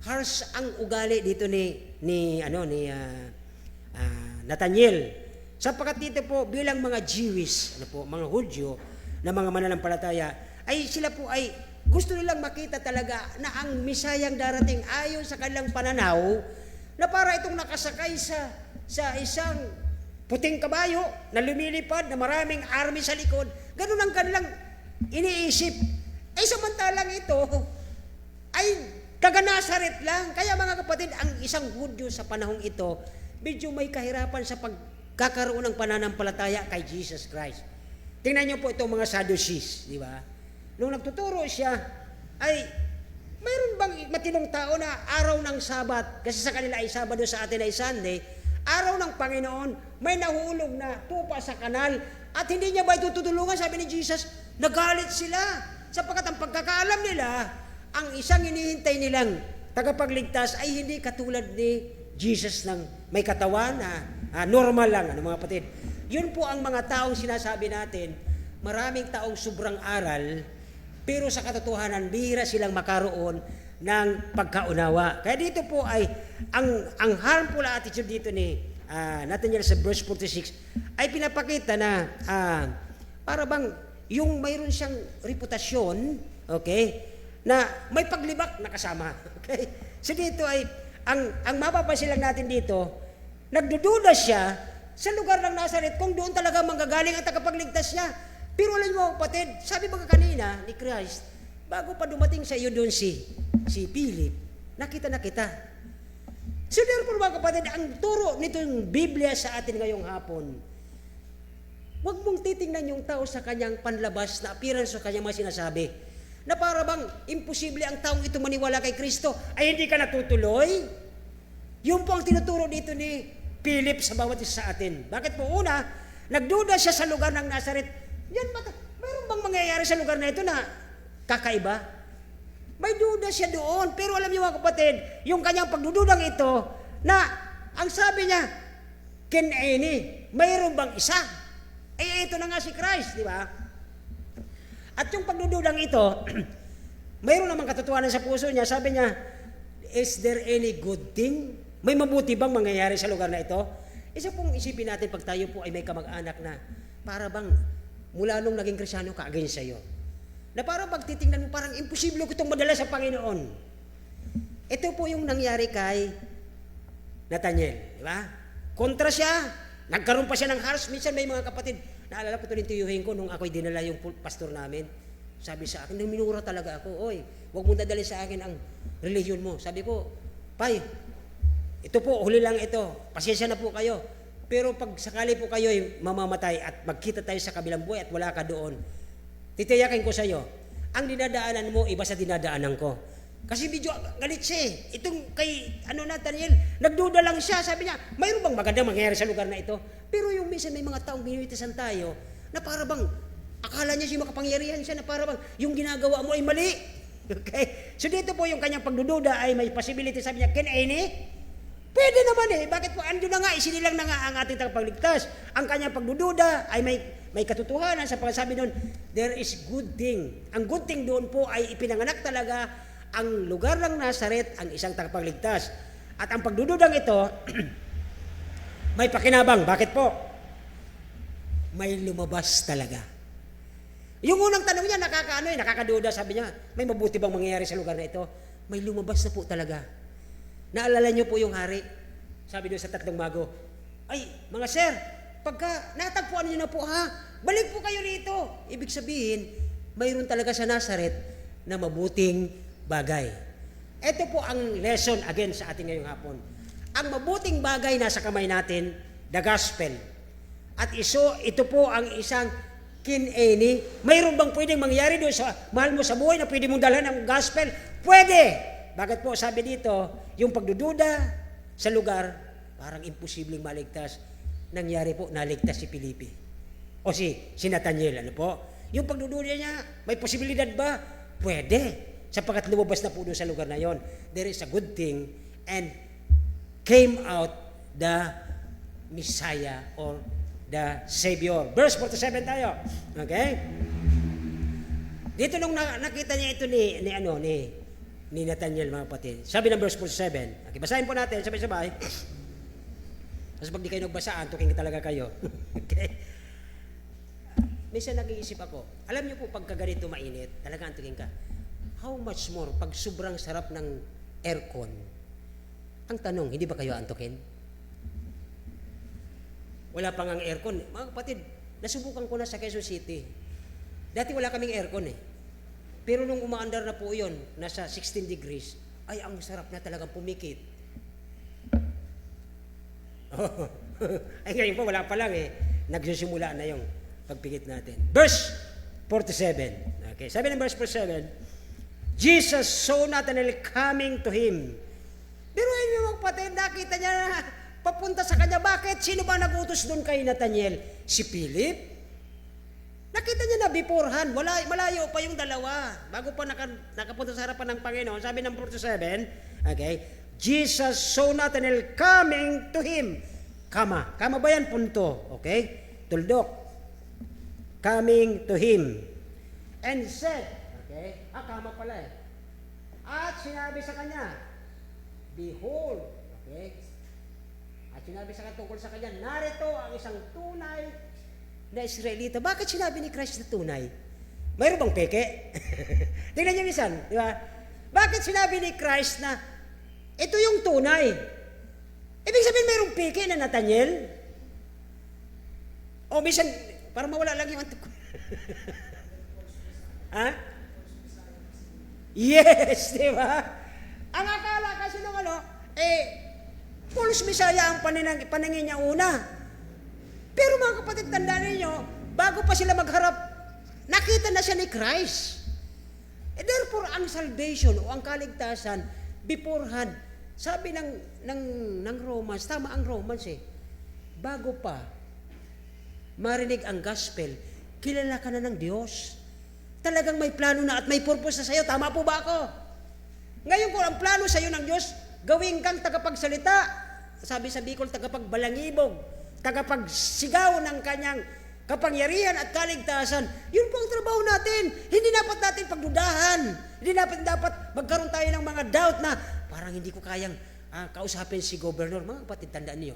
harsh ang ugali dito ni Nathanael. Sapagkat dito po bilang mga Jewish, mga Hudyo na mga mananampalataya, ay sila po ay gusto nilang makita talaga na ang Misayang darating ayon sa kanilang pananaw na para itong nakasakay sa isang puting kabayo na lumilipad na maraming army sa likod. Ganun ang kanilang iniisip. Ay samantalang ito ay taga-Nazaret lang. Kaya mga kapatid, ang isang Hudyo sa panahong ito, medyo may kahirapan sa pagkakaroon ng pananampalataya kay Jesus Christ. Tingnan niyo po itong mga Sadducees, di ba? Nung nagtuturo siya, ay mayroon bang matinong tao na araw ng Sabat, kasi sa kanila ay Sabado, sa atin ay Sunday, araw ng Panginoon, may nahulog na tupa sa kanal, at hindi niya ba itutulungan? Sabi ni Jesus, nagalit sila, sapagkat ang pagkakaalam nila, ang isang hinihintay nilang tagapagligtas ay hindi katulad ni Jesus ng may katawan na normal lang, mga kapatid. Yun po ang mga taong sinasabi natin, maraming taong sobrang aral, pero sa katotohanan, bihira silang makaroon ng pagkaunawa. Kaya dito po ay, ang harmful attitude dito ni Nathaniel sa verse 46, ay pinapakita na, para bang, yung mayroon siyang reputasyon, okay, na may paglibak na kasama. Okay? So dito ay, ang mapapansin lang natin dito, nagdududa siya sa lugar ng Nazaret kung doon talaga manggagaling ang tagapagligtas niya. Pero alam mo, kapatid, sabi ba kanina ni Christ, bago pa dumating sa iyo doon si Philip, nakita na kita. So therefore mga kapatid, ang turo nitong Biblia sa atin ngayong hapon, huwag mong titingnan yung tao sa kanyang panlabas na appearance o kanyang mga sinasabi, na para bang imposible ang taong ito maniwala kay Kristo, ay hindi ka natutuloy. Yun po ang tinuturo dito ni Philip sa bawat isa sa atin. Bakit po? Una, nagduda siya sa lugar ng Nazaret. Yan ba? Mayroon bang mangyayari sa lugar na ito na kakaiba? May duda siya doon. Pero alam niyo mga kapatid, yung kanyang pagdududang ito, na ang sabi niya, Keneni, mayroon bang isa? Eh ito na nga si Christ, di ba? At yung pagdududang ito, mayroon namang katotohanan sa puso niya. Sabi niya, is there any good thing? May mabuti bang mangyayari sa lugar na ito? Isa pong isipin natin pag tayo po ay may kamag-anak na para bang mula nung naging Kristyano ka against sa'yo. Na para pag titingnan mo, parang imposible ko itong madala sa Panginoon. Ito po yung nangyari kay Nathaniel. Di ba? Kontra siya. Nagkaroon pa siya ng harsh. Minsan may mga kapatid, naalala ko ito rin tuyuhin ko nung ako'y dinala yung pastor namin. Sabi sa akin, minura talaga ako, oy, huwag mong dadalhin sa akin ang religion mo. Sabi ko, Pai, ito po, huli lang ito. Pasensya na po kayo. Pero pag sakali po kayo ay mamamatay at magkita tayo sa kabilang buhay at wala ka doon, titiyakin ko sa iyo, ang dinadaanan mo, iba sa dinadaanan ko. Kasi medyo galit siya eh. Itong kay Nathaniel, nagduda lang siya. Sabi niya, mayroon bang magandang mangyayari sa lugar na ito? Pero yung minsan may mga taong binibitasan tayo na para bang akala niya siya makapangyarihan siya na para bang yung ginagawa mo ay mali. Okay? So dito po yung kanyang pagdududa ay may possibility. Sabi niya, Keneni? Pwede naman eh. Bakit po? Ando na nga, isinilang na nga ang ating tagapagligtas. Ang kanyang pagdududa ay may katotohanan sa pagsasabi doon, there is good thing. Ang good thing doon po ay ipinanganak talaga ang lugar ng Nazaret, ang isang tagapagligtas. At ang pagdududang ito, may pakinabang. Bakit po? May lumabas talaga. Yung unang tanong niya, nakakaduda, sabi niya, may mabuti bang mangyayari sa lugar na ito? May lumabas na po talaga. Naalala niyo po yung hari? Sabi doon sa tatlong mago, ay, mga sir, pagka natagpuan niyo na po, balik po kayo rito. Ibig sabihin, mayroon talaga sa Nazaret na mabuting bagay. Ito po ang lesson again sa ating ngayong hapon. Ang mabuting bagay nasa kamay natin, the gospel. At ito po ang isang Keneni. Mayroon bang pwedeng mangyari doon sa mahal mo sa buhay na pwede mong dalhan ang gospel? Pwede! Bakit po sabi dito, yung pagdududa sa lugar, parang imposibleng maligtas. Nangyari po, naligtas si Felipe. O si Nathaniel, ano po? Yung pagdududa niya, may posibilidad ba? Pwede. Sapagkat lumabas na po doon sa lugar na yon. There is a good thing and came out the Messiah or the Savior. Verse 47 tayo. Okay? Dito nung nakita niya ito ni Nathaniel, mga kapatid. Sabi ng verse 47. Okay, basahin po natin, sabay-sabay. Tapos pag di kayo nagbasa, antukin talaga kayo. Okay? Minsan nag-iisip ako, alam niyo po pagka ganito mainit, talaga antukin ka. How much more pag sobrang sarap ng aircon? Ang tanong, hindi ba kayo antukin? Wala pang ang aircon. Mga kapatid, nasubukan ko na sa Quezon City. Dati wala kaming aircon eh. Pero nung umaandar na po yun, nasa 16 degrees, ay ang sarap na talagang pumikit. Ay ngayon po, wala pa lang eh. Nagsisimula na yung pagpikit natin. Verse 47. Okay, sabi ng verse 47, Jesus saw Nathanael coming to him. Pero hindi mo patay, nakita niya na papunta sa kanya. Bakit? Sino ba nagutos doon kay Nathanael? Si Philip? Nakita niya na beforehand, malayo pa yung dalawa. Bago pa nakapunta sa harapan ng Panginoon, sabi ng 47, okay, Jesus saw Nathanael coming to him. Kama ba yan? Punto. Okay? Tuldok. Coming to him. And said, okay, kama pala eh. At sinabi sa kanya, behold, okay, at sinabi sa kanya tungkol sa kanya, narito ang isang tunay na Israelita. Bakit sinabi ni Christ na tunay? Mayroon bang peke? Tingnan niyo minsan, di ba? Bakit sinabi ni Christ na ito yung tunay? Ibig sabihin mayroong peke na Nathanael? O minsan, parang mawala lang yung antok ko. Ha? Yes, di ba? Ang akala kasi nung false Messiah ang paningin niya una. Pero mga kapatid, tandaan ninyo, bago pa sila magharap, nakita na siya ni Christ. Therefore, ang salvation o ang kaligtasan, beforehand, sabi ng Romans, tama ang Romans bago pa marinig ang gospel, kilala ka na ng Diyos. Talagang may plano na at may purpose na sa'yo. Tama po ba ako? Ngayon kung ang plano sa'yo ng Diyos, gawin kang tagapagsalita. Sabi sa Bicol, tagapagbalangibog, tagapagsigaw ng kanyang kapangyarihan at kaligtasan. Yun po ang trabaho natin. Hindi dapat natin pagdudahan. Hindi dapat magkaroon tayo ng mga doubt na parang hindi ko kayang kausapin si Governor. Mga kapatid, tandaan niyo,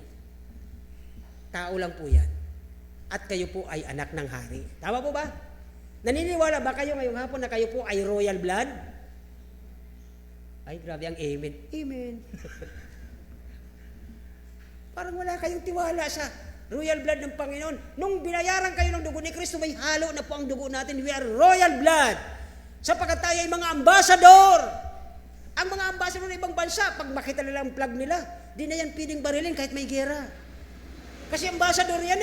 tao lang po yan. At kayo po ay anak ng hari. Tama po ba? Naniniwala ba kayo ngayong hapon na kayo po ay royal blood? Ay, grabe ang amen. Amen. Parang wala kayong tiwala sa royal blood ng Panginoon. Nung binayaran kayo ng dugo ni Kristo, may halo na po ang dugo natin. We are royal blood. Sapagkat tayo ay mga ambasador. Ang mga ambasador ng ibang bansa, pag makita nila ang flag nila, di na yan piling barilin kahit may gera. Kasi ambasador yan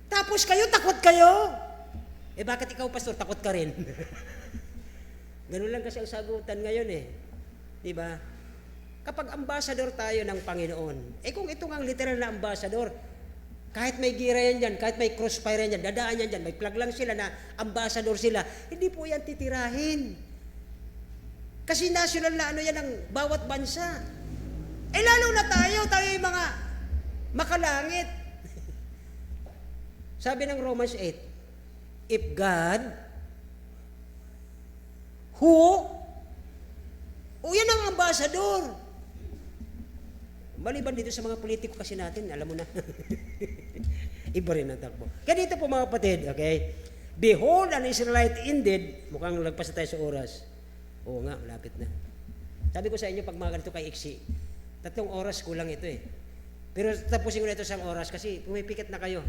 Tapos kayo, takot kayo. Bakit ikaw, pastor, takot ka rin? Ganun lang kasi ang sagutan ngayon Diba? Kapag ambassador tayo ng Panginoon, kung ito nga ang literal na ambassador, kahit may gira yan dyan, kahit may crossfire yan dyan, dadaan yan dyan, may flag lang sila na ambassador sila, hindi po yan titirahin. Kasi national na yan ng bawat bansa. Lalo na tayo yung mga makalangit. Sabi ng Romans 8, if God, yan ang ambasador. Maliban dito sa mga politiko kasi natin, alam mo na. Iba rin ang takbo. Kaya dito po mga kapatid, okay? Behold, an Israelite indeed, mukhang lagpas na tayo sa oras. Oo nga, malapit na. Sabi ko sa inyo, pag mga ganito kay Iksi, 3 oras kulang ito Pero tapusin ko na ito sa oras kasi pumipikat na kayo.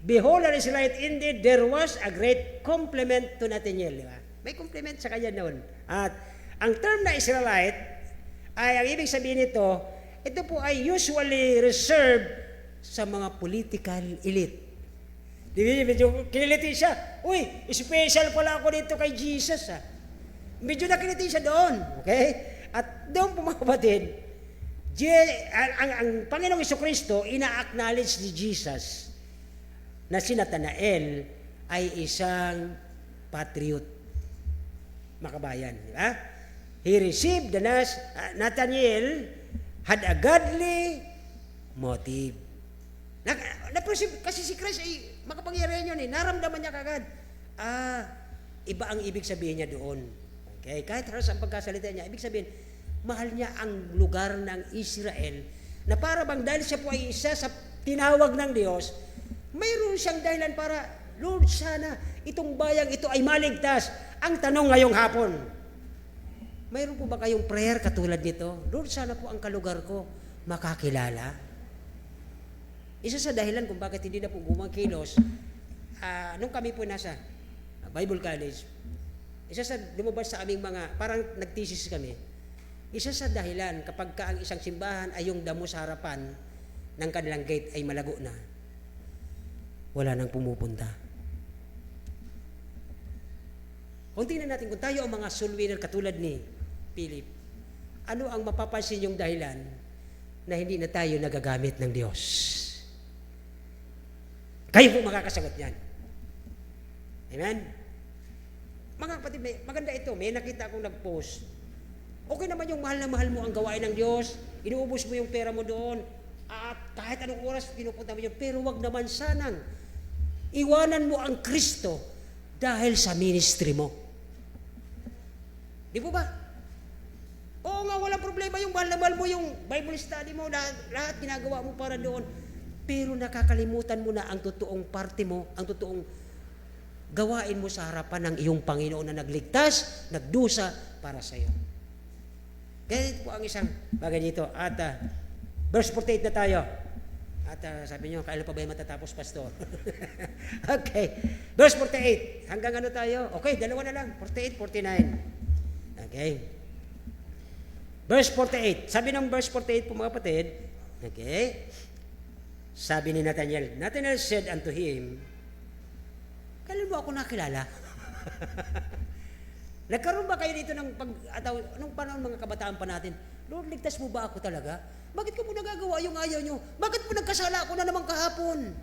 Behold, an Israelite indeed, there was a great compliment to Nathanael. Diba? May compliment sa kanya noon. At ang term na Israelite, ang ibig sabihin nito, ito po ay usually reserved sa mga political elite. Medyo kiniliti siya. Uy, special pala ako dito kay Jesus. Medyo nakiliti siya doon. Okay? At doon po mga kapatid, ang Panginoong Jesucristo, ina-acknowledge ni Jesus na si Nathanael ay isang patriot, makabayan. Di ba? He received Nathanael had a godly motive. Kasi si Christ ay makapangyarihan yun naramdaman niya kagad. Iba ang ibig sabihin niya doon. Okay? Kahit halos ang pagkasalita niya, ibig sabihin, mahal niya ang lugar ng Israel na para bang dahil siya po ay isa sa tinawag ng Diyos, mayroon siyang dahilan para, Lord, sana itong bayang ito ay maligtas. Ang tanong ngayong hapon, mayroon po ba kayong prayer katulad nito? Lord, sana po ang kalugar ko makakilala. Isa sa dahilan kung bakit hindi na po gumakilos, nung kami po nasa Bible College, isa sa lumabas sa aming mga, parang nagtisis kami, isa sa dahilan kapag ka ang isang simbahan ay yung damo sa harapan ng kanilang gate ay malago na, wala nang pumupunta. Kung tingnan natin, kung tayo ang mga soul winner katulad ni Philip, ano ang mapapansin yung dahilan na hindi na tayo nagagamit ng Diyos? Kayo po makakasagot yan. Amen? Mga kapatid, maganda ito. May nakita akong nag-post. Okay naman yung mahal na mahal mo ang gawain ng Diyos. Inuubos mo yung pera mo doon. At kahit anong oras pinupunta mo yun. Pero wag naman sanang iwanan mo ang Kristo dahil sa ministry mo. Di po ba? Oo nga, walang problema yung mahal na mahal mo, yung Bible study mo, lahat ginagawa mo para doon. Pero nakakalimutan mo na ang totoong parte mo, ang totoong gawain mo sa harapan ng iyong Panginoon na nagligtas, nagdusa para sa iyo. Kaya ito po ang isang bagay dito. At verse 48 na tayo. At sabi niyo, kailan pa ba yung matatapos, Pastor? Okay. Verse 48. Hanggang ano tayo? Okay, dalawa na lang. 48, 49. Okay. Verse 48. Sabi ng verse 48 po mga kapatid, okay, sabi ni Nathanael, Nathanael said unto him, kailan mo ako nakilala? Nagkaroon ba kayo dito ng nung panahon mga kabataan pa natin, Lord, ligtas mo ba ako talaga? Bakit ko mo nagagawa yung ayaw nyo? Bakit mo nagkasala ako na naman kahapon?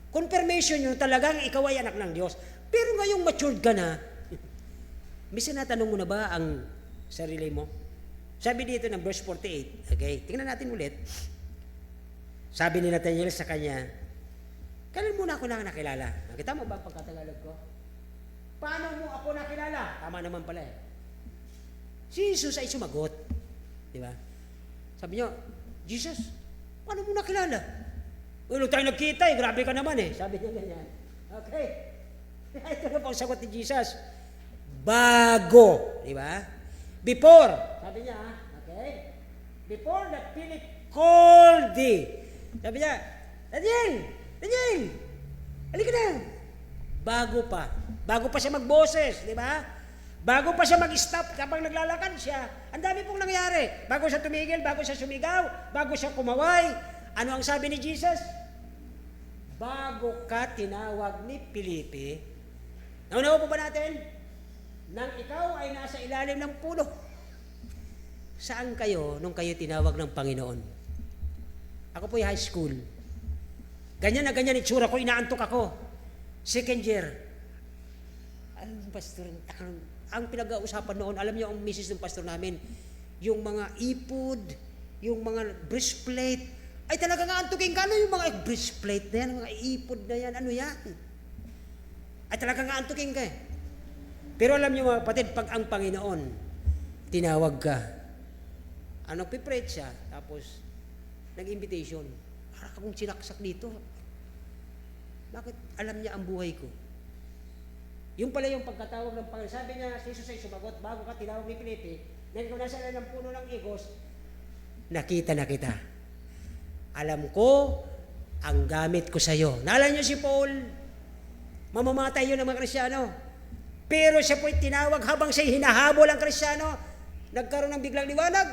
Confirmation nyo talagang ikaw ay anak ng Diyos. Pero ngayong matured ka na, minsan natanong mo na ba ang sarili mo? Sabi dito ng verse 48, okay, tingnan natin ulit. Sabi ni Nathanael sa kanya, kailan mo na ako nakilala? Nakita mo ba ang pagkatagalog ko? Paano mo ako nakilala? Tama naman pala eh. Si Jesus ay sumagot. Di ba? Sabi niyo, Jesus, paano mo nakilala? Ulo tayo nagkita eh, grabe ka naman eh. Sabi niya ganyan. Okay. Ito na po ang sagot ni Jesus. Bago. Di ba? Before. Sabi niya, okay? Before that Philip called thee. Sabi niya, Daniel, halika na. Bago pa siya magboses, di ba? Bago pa siya mag-stop kapag naglalakad siya, ang dami pong nangyari. Bago siya tumigil, bago siya sumigaw, bago siya kumaway. Ano ang sabi ni Jesus? Bago ka tinawag ni Filipe, naunawa po ba natin? Nang ikaw ay nasa ilalim ng puno. Saan kayo nung kayo tinawag ng Panginoon? Ako po high school. Ganyan na ganyan itsura ko, inaantok ako. Second year. Alam mo, pastor, ang pinag-uusapan noon, alam niyo ang misis ng pastor namin, yung mga ipod, yung mga breastplate, ay talaga nga antukin ka, ano yung mga breastplate na yan, mga ipod na yan, ano yan? Ay talaga nga antukin ka eh. Pero alam niyo mga kapatid, pag ang Panginoon, tinawag ka, anong pipreach siya, tapos, nag-invitation, para akong sinaksak dito. Bakit alam niya ang buhay ko? Yung pala yung pagkatawag ng Panginoon. Sabi niya, si Jesus ay sumagot, bago ka tinawag ni Filipe, na ikaw nasa ng puno ng igos, nakita na kita. Alam ko, ang gamit ko sa iyo. Naalala niyo si Paul, mamamatay yun ng mga Kristyano. Pero siya po'y tinawag habang siya'y hinahabol ang Kristyano, nagkaroon ng biglang liwanag.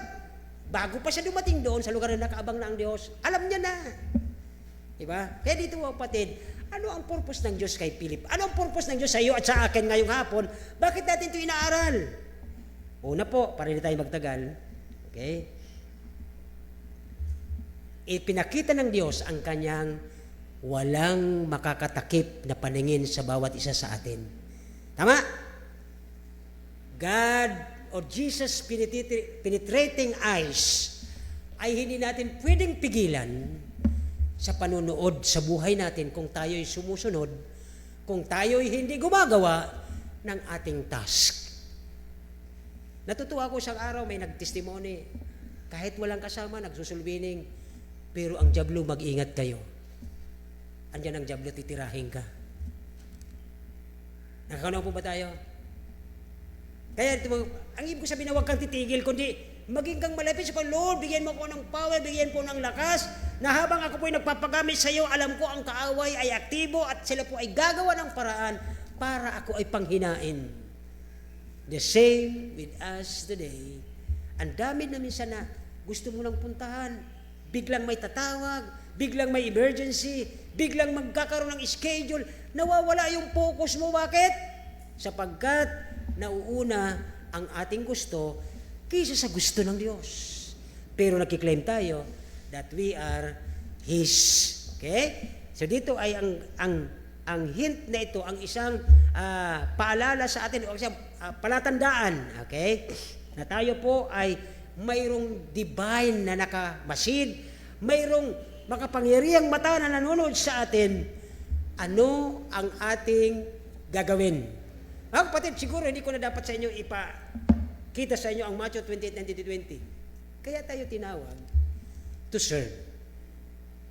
Bago pa siya dumating doon sa lugar na nakaabang na ang Diyos, alam niya na. Diba? Kaya dito mga kapatid, ano ang purpose ng Diyos kay Philip? Ano ang purpose ng Diyos sa iyo at sa akin ngayong hapon? Bakit natin ito inaaral? Una po, para hindi tayo magtagal, okay? Ipinakita ng Diyos ang kanyang walang makakatakip na paningin sa bawat isa sa atin. Tama? God or Jesus penetrating eyes ay hindi natin pwedeng pigilan sa panunood sa buhay natin kung tayo'y sumusunod, kung tayo'y hindi gumagawa ng ating task. Natutuwa ko isang araw, may nagtestimony, kahit walang kasama, nagsusulbining, pero ang diablo, mag-ingat kayo. Andiyan ang diablo, titirahin ka. Nakakanaw po ba tayo? Kaya ang ibig ko sabihin na huwag kang titigil, kundi maging kang malapit sa Lord, bigyan mo ko ng power, bigyan po ng lakas, na habang ako po ay nagpapagamit sa iyo, alam ko ang kaaway ay aktibo at sila po ay gagawa ng paraan para ako ay panghinain. The same with us today. Ang dami na minsan na gusto mo lang puntahan, biglang may tatawag, biglang may emergency, biglang magkakaroon ng schedule, nawawala yung focus mo. Bakit? sapagkat nauuna ang ating gusto kaysa sa gusto ng Diyos. Pero nagkiklaim tayo that we are His. Okay? So dito ay ang hint na ito, ang isang paalala sa atin, o isang palatandaan, okay? Na tayo po ay mayroong divine na nakamasid, mayroong makapangyarihang mata na nanonood sa atin, ano ang ating gagawin. Mga kapatid, siguro hindi ko na dapat sa inyo ipakita sa inyo ang Matthew 28:19-20. Kaya tayo tinawag to serve.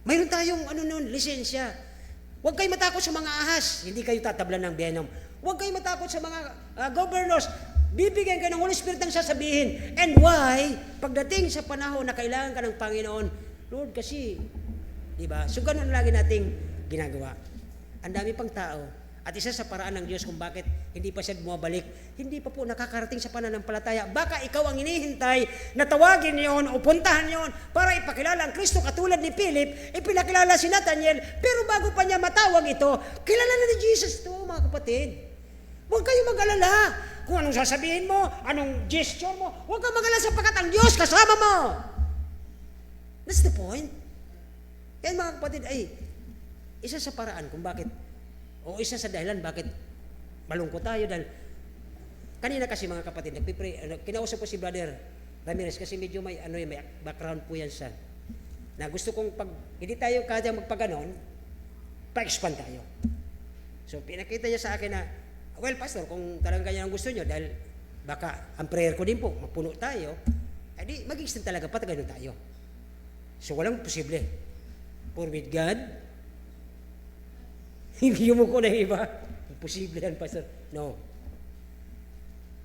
Mayroon tayong lisensya. Huwag kayo matakot sa mga ahas, hindi kayo tatablan ng venom. Huwag kayo matakot sa mga governors, bibigyan kayo ng Holy Spirit ang sasabihin. And why? Pagdating sa panahon na kailangan ka ng Panginoon, Lord, kasi, di ba? So, ganun lagi nating ginagawa. Ang dami pang tao. At isa sa paraan ng Diyos kung bakit hindi pa siya bumabalik, hindi pa po nakakarating sa pananampalataya. Baka ikaw ang inihintay na tawagin yon o puntahan yon para ipakilala ang Kristo katulad ni Philip, ipinakilala si Nathaniel, pero bago pa niya matawag ito, kilala na ni Jesus to, mga kapatid. Huwag kayo mag-alala kung anong sasabihin mo, anong gesture mo, huwag kang mag-alala sapagkat ang Diyos kasama mo. That's the point. Yan, mga kapatid, ay isa sa paraan kung bakit, o isa sa dahilan bakit malungkot tayo dahil kanina kasi mga kapatid, kinausap ko si Brother Ramirez kasi medyo may background po yan sa na gusto kong pag hindi tayo kaya magpaganon, pa-expand tayo. So pinakita niya sa akin na, well pastor, kung talagang kanya ang gusto niyo dahil baka ang prayer ko din po, mapuno tayo, edi mag-extend talaga, pataganon tayo. So walang posible. For with God, hindi mo ko na iba. Imposible yan, Pastor. No.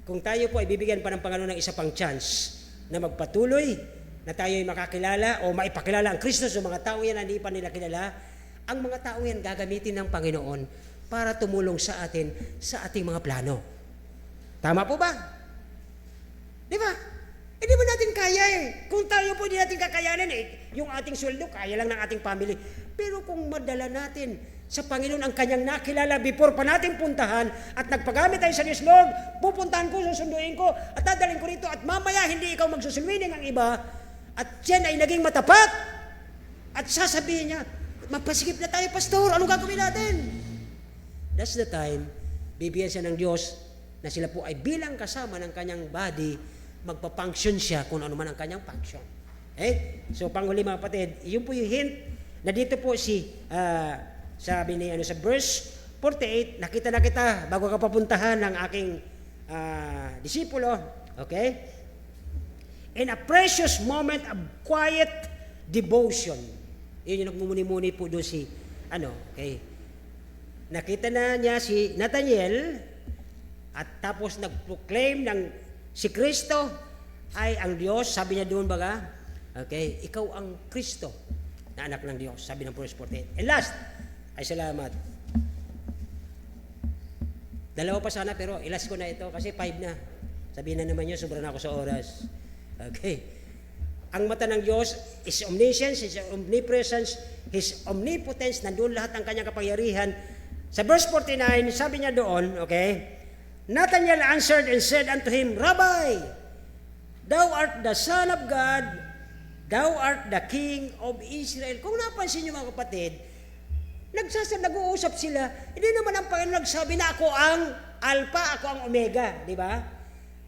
Kung tayo po ay bibigyan pa ng Panginoon ng isa pang chance na magpatuloy, na tayo ay makakilala o maipakilala ang Kristo sa mga tao yan na hindi pa nila kilala, ang mga tao yan gagamitin ng Panginoon para tumulong sa atin sa ating mga plano. Tama po ba? Di ba? Hindi ba natin kaya Kung tayo po hindi natin kakayanin yung ating sweldo, kaya lang ng ating family. Pero kung madala natin sa Panginoon ang kanyang nakilala before pa natin puntahan at nagpagamit tayo sa Diyos, Lord, pupuntahan ko, susunduin ko at dadalhin ko rito at mamaya hindi ikaw magsusulwining ang iba at yan ay naging matapat at sasabihin niya, mapasigip na tayo, Pastor, anong gagawin natin? That's the time, bibigyan siya ng Diyos na sila po ay bilang kasama ng kanyang body, magpa-function siya kung ano man ang kanyang function. So panghuli mga kapatid, yun po yung hint na dito po sabi ni sa verse 48, nakita na kita bago ka papuntahan ng aking disipulo, okay? In a precious moment of quiet devotion. Yun yung nagmumuni-muni po doon okay? Nakita na niya si Nathaniel at tapos nag-proclaim ng si Kristo ay ang Diyos, sabi niya doon okay? Ikaw ang Kristo na anak ng Diyos, sabi ng verse 48. And last, ay salamat. Dalawa pa sana pero ilas ko na ito kasi 5 na. Sabihin na naman nyo, sobra na ako sa oras. Okay. Ang mata ng Diyos is omniscience, His omnipresence, His omnipotence, nandun lahat ang kanyang kapangyarihan. Sa verse 49, sabi niya doon, okay, Nathanael answered and said unto him, Rabbi, thou art the Son of God, thou art the King of Israel. Kung napansin niyo mga kapatid, nag-uusap sila, hindi naman ang Panginoon nagsabi na ako ang Alpha, ako ang Omega, di ba?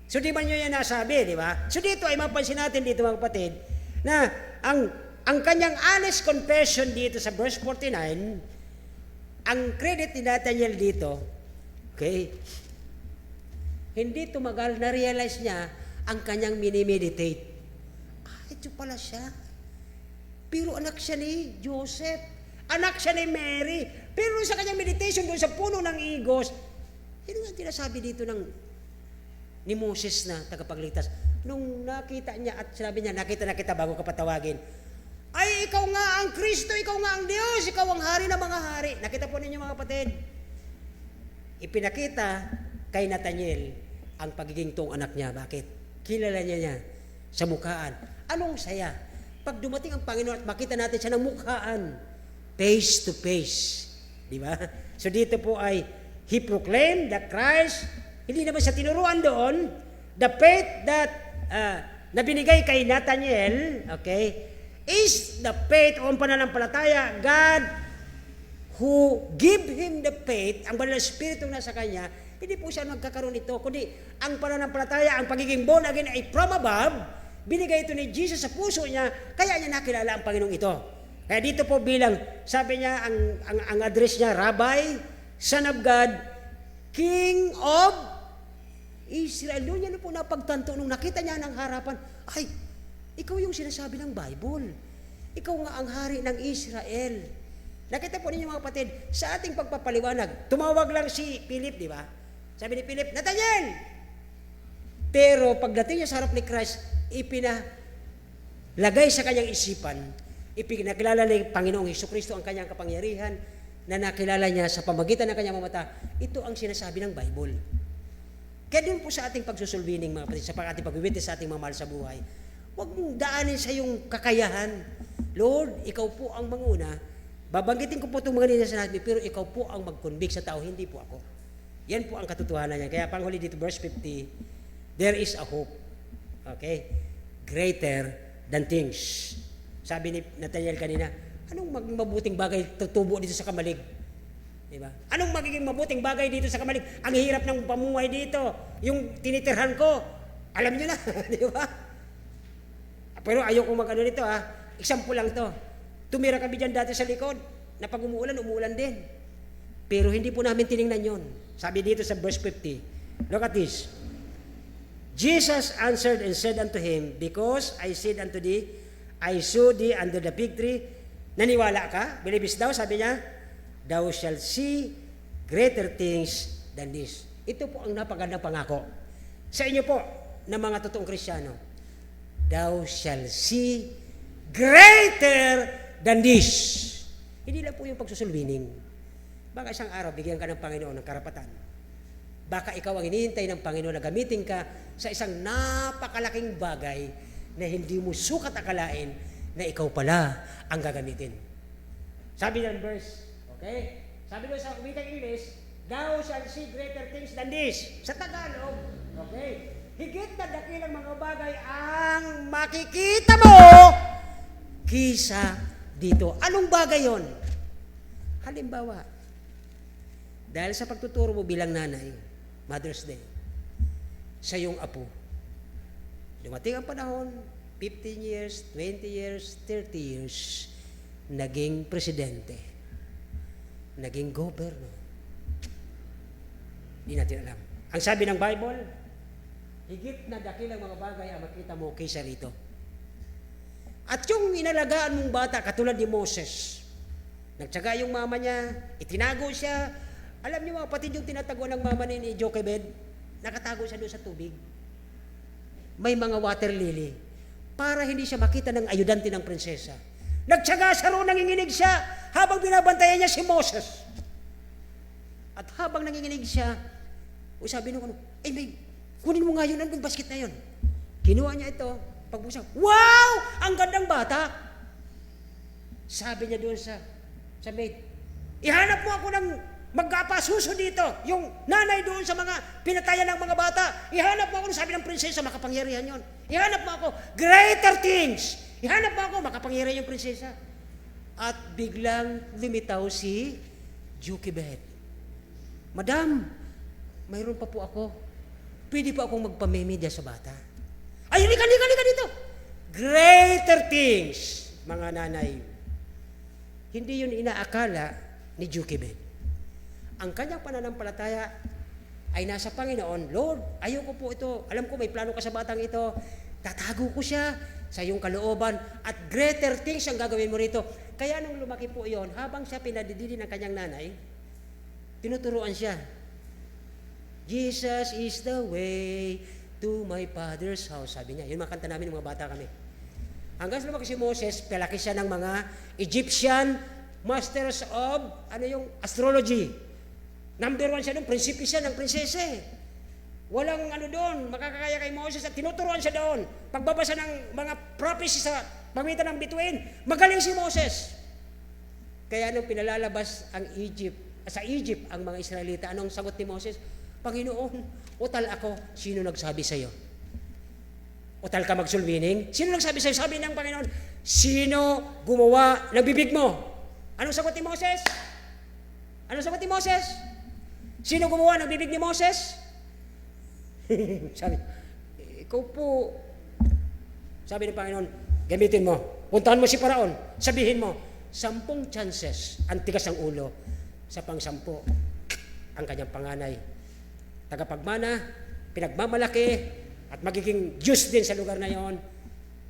So di ba nyo yan nasabi, di ba? So dito ay mapansin natin dito mga kapatid, na ang kanyang honest confession dito sa verse 49, ang credit ni Nathaniel dito, okay, hindi tumagal, na-realize niya ang kanyang minimeditate. Ito pala siya. Pero anak siya ni Joseph. Anak siya ni Mary. Pero sa kanyang meditation doon sa puno ng igos, yun nga tinasabi dito ni Moses na tagapagligtas. Nung nakita niya at sinabi niya, nakita na kita bago ka patawagin. Ay, ikaw nga ang Kristo, ikaw nga ang Diyos, ikaw ang hari ng mga hari. Nakita po ninyo mga kapatid. Ipinakita kay Nathaniel ang pagiging tong anak niya. Bakit? Kilala niya sa mukhaan. Anong saya? Pag dumating ang Panginoon at makita natin siya ng mukhaan, face to face. Di ba? So dito po ay he proclaimed that Christ, hindi naman siya tinuruan doon, the faith that na binigay kay Nathanael, okay, is the faith o ang pananampalataya, God who give him the faith, ang banal na Espiritu nasa kanya, hindi po siya magkakaroon nito, kundi ang pananampalataya, ang pagiging born again ay from above, binigay ito ni Jesus sa puso niya, kaya niya nakilala ang Panginoong ito. Kaya dito po bilang, sabi niya, ang address niya, Rabbi, Son of God, King of Israel. Doon niya na po napagtanto nung nakita niya ng harapan, ay, ikaw yung sinasabi ng Bible. Ikaw nga ang hari ng Israel. Nakita po ninyo mga kapatid, sa ating pagpapaliwanag, tumawag lang si Philip, di ba? Sabi ni Philip, Nathanael! Pero pagdating niya sa harap ni Christ, ipinalagay sa kanyang isipan, ipinakilala ni Panginoong Hesukristo ang kanyang kapangyarihan na nakilala niya sa pamagitan ng kanyang mga mata. Ito ang sinasabi ng Bible. Kaya din po sa ating pagsusulbining mga kapatid, sa ating pagwiwitness sa ating mga mahal sa buhay, huwag mong daanin sa iyong kakayahan. Lord, ikaw po ang manguna. Babanggitin ko po itong mga nila sa natin, pero ikaw po ang mag-convict sa tao, hindi po ako. Yan po ang katotohanan niya. Kaya panghuli dito, verse 50, there is a hope. Okay? Greater than things. Sabi ni Nathanael kanina, anong mabuting bagay tutubo dito sa kamalig? Diba? Anong magiging mabuting bagay dito sa kamalig? Ang hirap ng pamuhay dito. Yung tinitirhan ko, alam nyo na. Di ba? Pero ayoko mag-ano nito ha. Example lang to. Tumira kami dyan dati sa likod, na pag umuulan din. Pero hindi po namin tiningnan yon. Sabi dito sa verse 50, look at this. Jesus answered and said unto him, because I said unto thee, I saw thee under the fig tree. Naniwala ka? Bilibis daw, sabi niya, thou shalt see greater things than this. Ito po ang napagandang pangako. Sa inyo po, na mga totoong Kristiyano, thou shalt see greater than this. Hindi lang po yung pagsusulbining. Baka isang araw, bigyan ka ng Panginoon ng karapatan. Baka ikaw ang hinihintay ng Panginoon na gamitin ka sa isang napakalaking bagay na hindi mo sukat akalain na ikaw pala ang gagamitin. Sabi ng verse, okay? Sabi doon sa wikang English, thou shalt see greater things than this. Sa Tagalog, okay? Higit na dakilang mga bagay ang makikita mo kisa dito. Anong bagay yon? Halimbawa, dahil sa pagtuturo mo bilang nanay, Mother's Day, sa iyong apo, dumating ang panahon, 15 years, 20 years, 30 years, naging presidente, naging governor. Hindi natin alam. Ang sabi ng Bible, higit na dakilang mga bagay ang makita mo kaysa rito. At yung inalagaan mong bata, katulad ni Moses, nagtsaga yung mama niya, itinago siya. Alam niyo mga kapatid, yung tinatago ng mama ni Jochebed, nakatago siya doon sa tubig. May mga water lily, para hindi siya makita ng ayudante ng prinsesa. Nagtsaga siya roon, nanginginig siya, habang binabantayan niya si Moses. At habang nanginginig siya, sabi nung may, kunin mo nga yun, ang basket na yun. Kinuha niya ito, pagbusa, wow! Ang gandang bata! Sabi niya doon sa maid, ihanap mo ako ng mag-apasuso dito, yung nanay doon sa mga pinatayan ng mga bata. Ihanap mo ako, sabi ng prinsesa, makapangyarihan yon. Ihanap mo ako, greater things. Ihanap mo ako, makapangyarihan yung prinsesa. At biglang lumitaw si Jochebed. Madam, mayroon pa po ako. Pwede po akong magpamemedya sa bata. Ay, halika dito. Greater things, mga nanay. Hindi yun inaakala ni Jochebed. Ang kanyang pananampalataya ay nasa Panginoon. Lord, ayoko po ito. Alam ko may plano ka sa batang ito. Tatago ko siya sa iyong kalooban at greater things ang gagawin mo rito. Kaya nung lumaki po iyon, habang siya pinadidili ng kanyang nanay, tinuturuan siya. Jesus is the way to my Father's house. Sabi niya, yun makanta namin ng mga bata kami. Hanggang sa lumaki si Moses, palaki siya ng mga Egyptian masters of astrology. Number 1 siya doon, prinsipi siya ng prinsesa. Walang doon, makakakaya kay Moses at tinuturuan siya doon. Pagbabasa ng mga prophecy sa pamitan ng bituin, magaling si Moses. Kaya nung pinalalabas ang Egypt sa Egypt ang mga Israelita. Anong sagot ni Moses? Panginoon, utal ako. Sino nagsabi sa iyo? Utal ka magsulbining? Sino nagsabi sa iyo? Sabi ng Panginoon, sino gumawa ng bibig mo? Anong sagot ni Moses? Anong sagot ni Moses? Sino gumawa ng bibig ni Moses? Sabi, ikaw po. Sabi ng Panginoon, gamitin mo. Puntahan mo si Paraon. Sabihin mo, 10 chances ang tigas ng ulo. Sa pang-10 ang kanyang panganay. Tagapagmana, pinagmamalaki, at magiging Diyos din sa lugar na yon,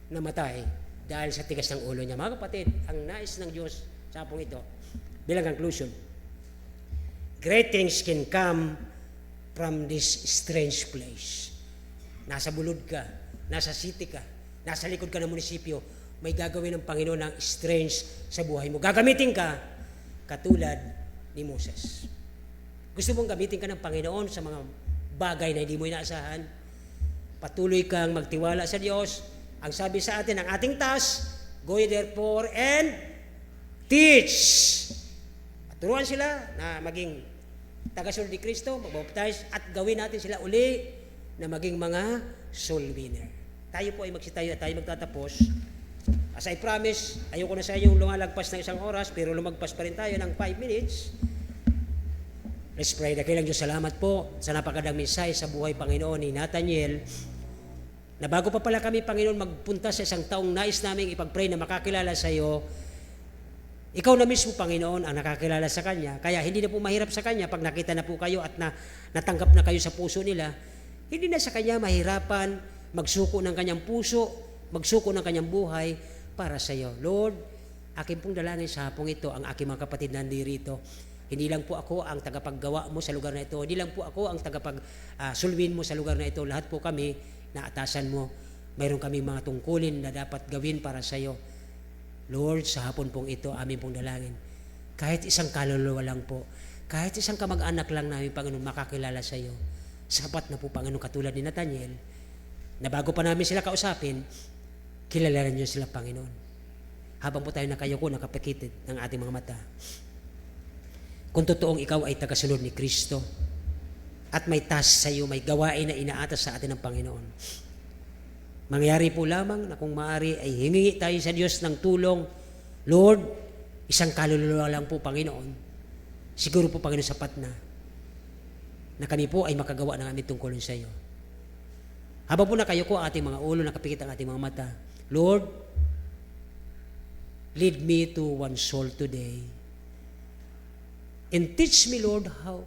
namatay dahil sa tigas ng ulo niya. Mga kapatid, ang nais ng Diyos sa hapong ito, bilang conclusion, great things can come from this strange place. Nasa bulod ka, nasa city ka, nasa likod ka ng munisipyo, may gagawin ng Panginoon ng strange sa buhay mo. Gagamitin ka katulad ni Moses. Gusto mong gamitin ka ng Panginoon sa mga bagay na hindi mo inaasahan? Patuloy kang magtiwala sa Diyos. Ang sabi sa atin, ang ating task, go ye therefore and teach. At turuan sila na maging tagasunod ni Kristo, magbaptize, at gawin natin sila uli na maging mga soul winner. Tayo po ay magsitayo at tayo magtatapos. As I promise, ayoko na sa inyong lumalagpas ng 1 oras, pero lumagpas pa rin tayo ng 5 minutes. Let's pray. Dakilang Diyos, salamat po sa napakadang mensahe sa buhay, Panginoon, ni Nathaniel, na bago pa pala kami, Panginoon, magpunta sa isang taong nais namin ipag-pray na makakilala sa iyo, ikaw na mismo, Panginoon, ang nakakilala sa Kanya. Kaya hindi na po mahirap sa Kanya pag nakita na po kayo at natanggap na kayo sa puso nila. Hindi na sa Kanya mahirapan magsuko ng Kanyang puso, magsuko ng Kanyang buhay para sa iyo. Lord, aking pong dalangin sa hapong ito, ang aking mga kapatid na nandito. Hindi lang po ako ang tagapaggawa mo sa lugar na ito. Hindi lang po ako ang tagapagsulwin mo sa lugar na ito. Lahat po kami na atasan mo. Mayroon kami mga tungkulin na dapat gawin para sa iyo. Lord, sa hapon pong ito, amin pong dalangin. Kahit isang kaluluwa lang po, kahit isang kamag-anak lang namin, Panginoon, makakilala sa iyo. Sapat na po, Panginoon, katulad ni Nathaniel, na bago pa namin sila kausapin, kilalaran niyo sila, Panginoon. Habang po tayo nakayuko, nakapikitid ng ating mga mata. Kung totoong ikaw ay tagasunod ni Kristo at may task sa iyo, may gawain na inaatas sa atin ng Panginoon, mangyari po lamang na kung maaari ay himingi tayo sa Diyos ng tulong. Lord, isang kaluluwa lang po, Panginoon. Siguro po, Panginoon, sapat na kami po ay makagawa ng aming tungkulin sa iyo. Habang po nakayuko ang ating mga ulo, nakapikit ang ating mga mata, Lord, lead me to one soul today. And teach me, Lord, how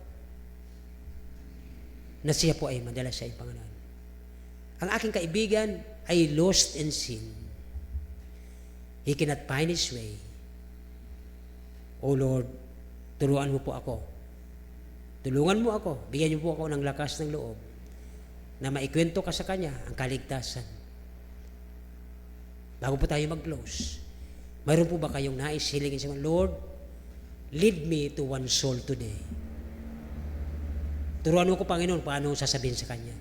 na siya po ay madala sa iyong Panginoon. Ang aking kaibigan ay lost in sin. He cannot find his way. O Lord, turuan mo po ako. Tulungan mo ako. Bigyan niyo po ako ng lakas ng loob na maikwento ka sa Kanya ang kaligtasan. Bago po tayo mag-close, mayroon po ba kayong nais hilingin sa mga, Lord, lead me to one soul today. Turuan mo ko, Panginoon, paano sasabihin sa Kanya.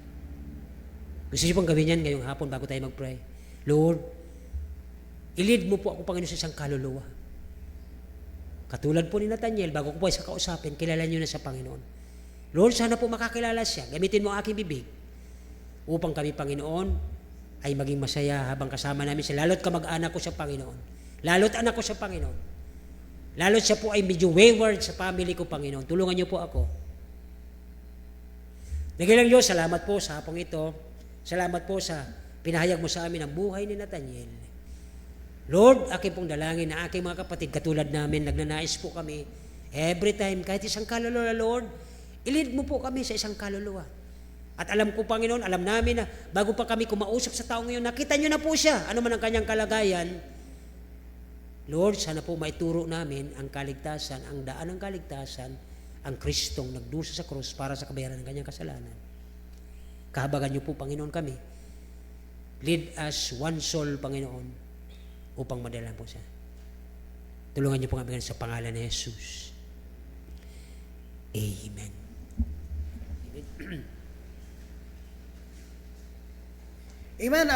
Gusto niyo pong gawin yan ngayong hapon bago tayo mag-pray. Lord, i-lead mo po ako, Panginoon, sa isang kaluluwa. Katulad po ni Nathaniel, bago ko po isa kausapin, kilala niyo na sa Panginoon. Lord, sana po makakilala siya. Gamitin mo ang aking bibig upang kami, Panginoon, ay maging masaya habang kasama namin siya. Lalo't kamag-anak ko sa Panginoon. Lalo't anak ko sa Panginoon. Lalo't siya po ay medyo wayward sa family ko, Panginoon. Tulungan niyo po ako. Nagilang Diyos, salamat po sa hapong ito. Salamat po sa pinahayag mo sa amin ang buhay ni Nathaniel. Lord, aking pong dalangin na aking mga kapatid, katulad namin, nagnanais po kami, every time, kahit isang kaluluwa, Lord, i-lead mo po kami sa isang kaluluwa. At alam ko, Panginoon, alam namin na bago pa kami kumausap sa taong ngayon, nakita niyo na po siya, ano man ang kanyang kalagayan. Lord, sana po maituro namin ang kaligtasan, ang daan ng kaligtasan, ang Kristong nagdusa sa krus para sa kabayaran ng kanyang kasalanan. Kahabagan niyo po, Panginoon, kami. Lead us one soul, Panginoon, upang madala po siya. Tulungan niyo po kami sa pangalan ni Jesus. Amen. Amen.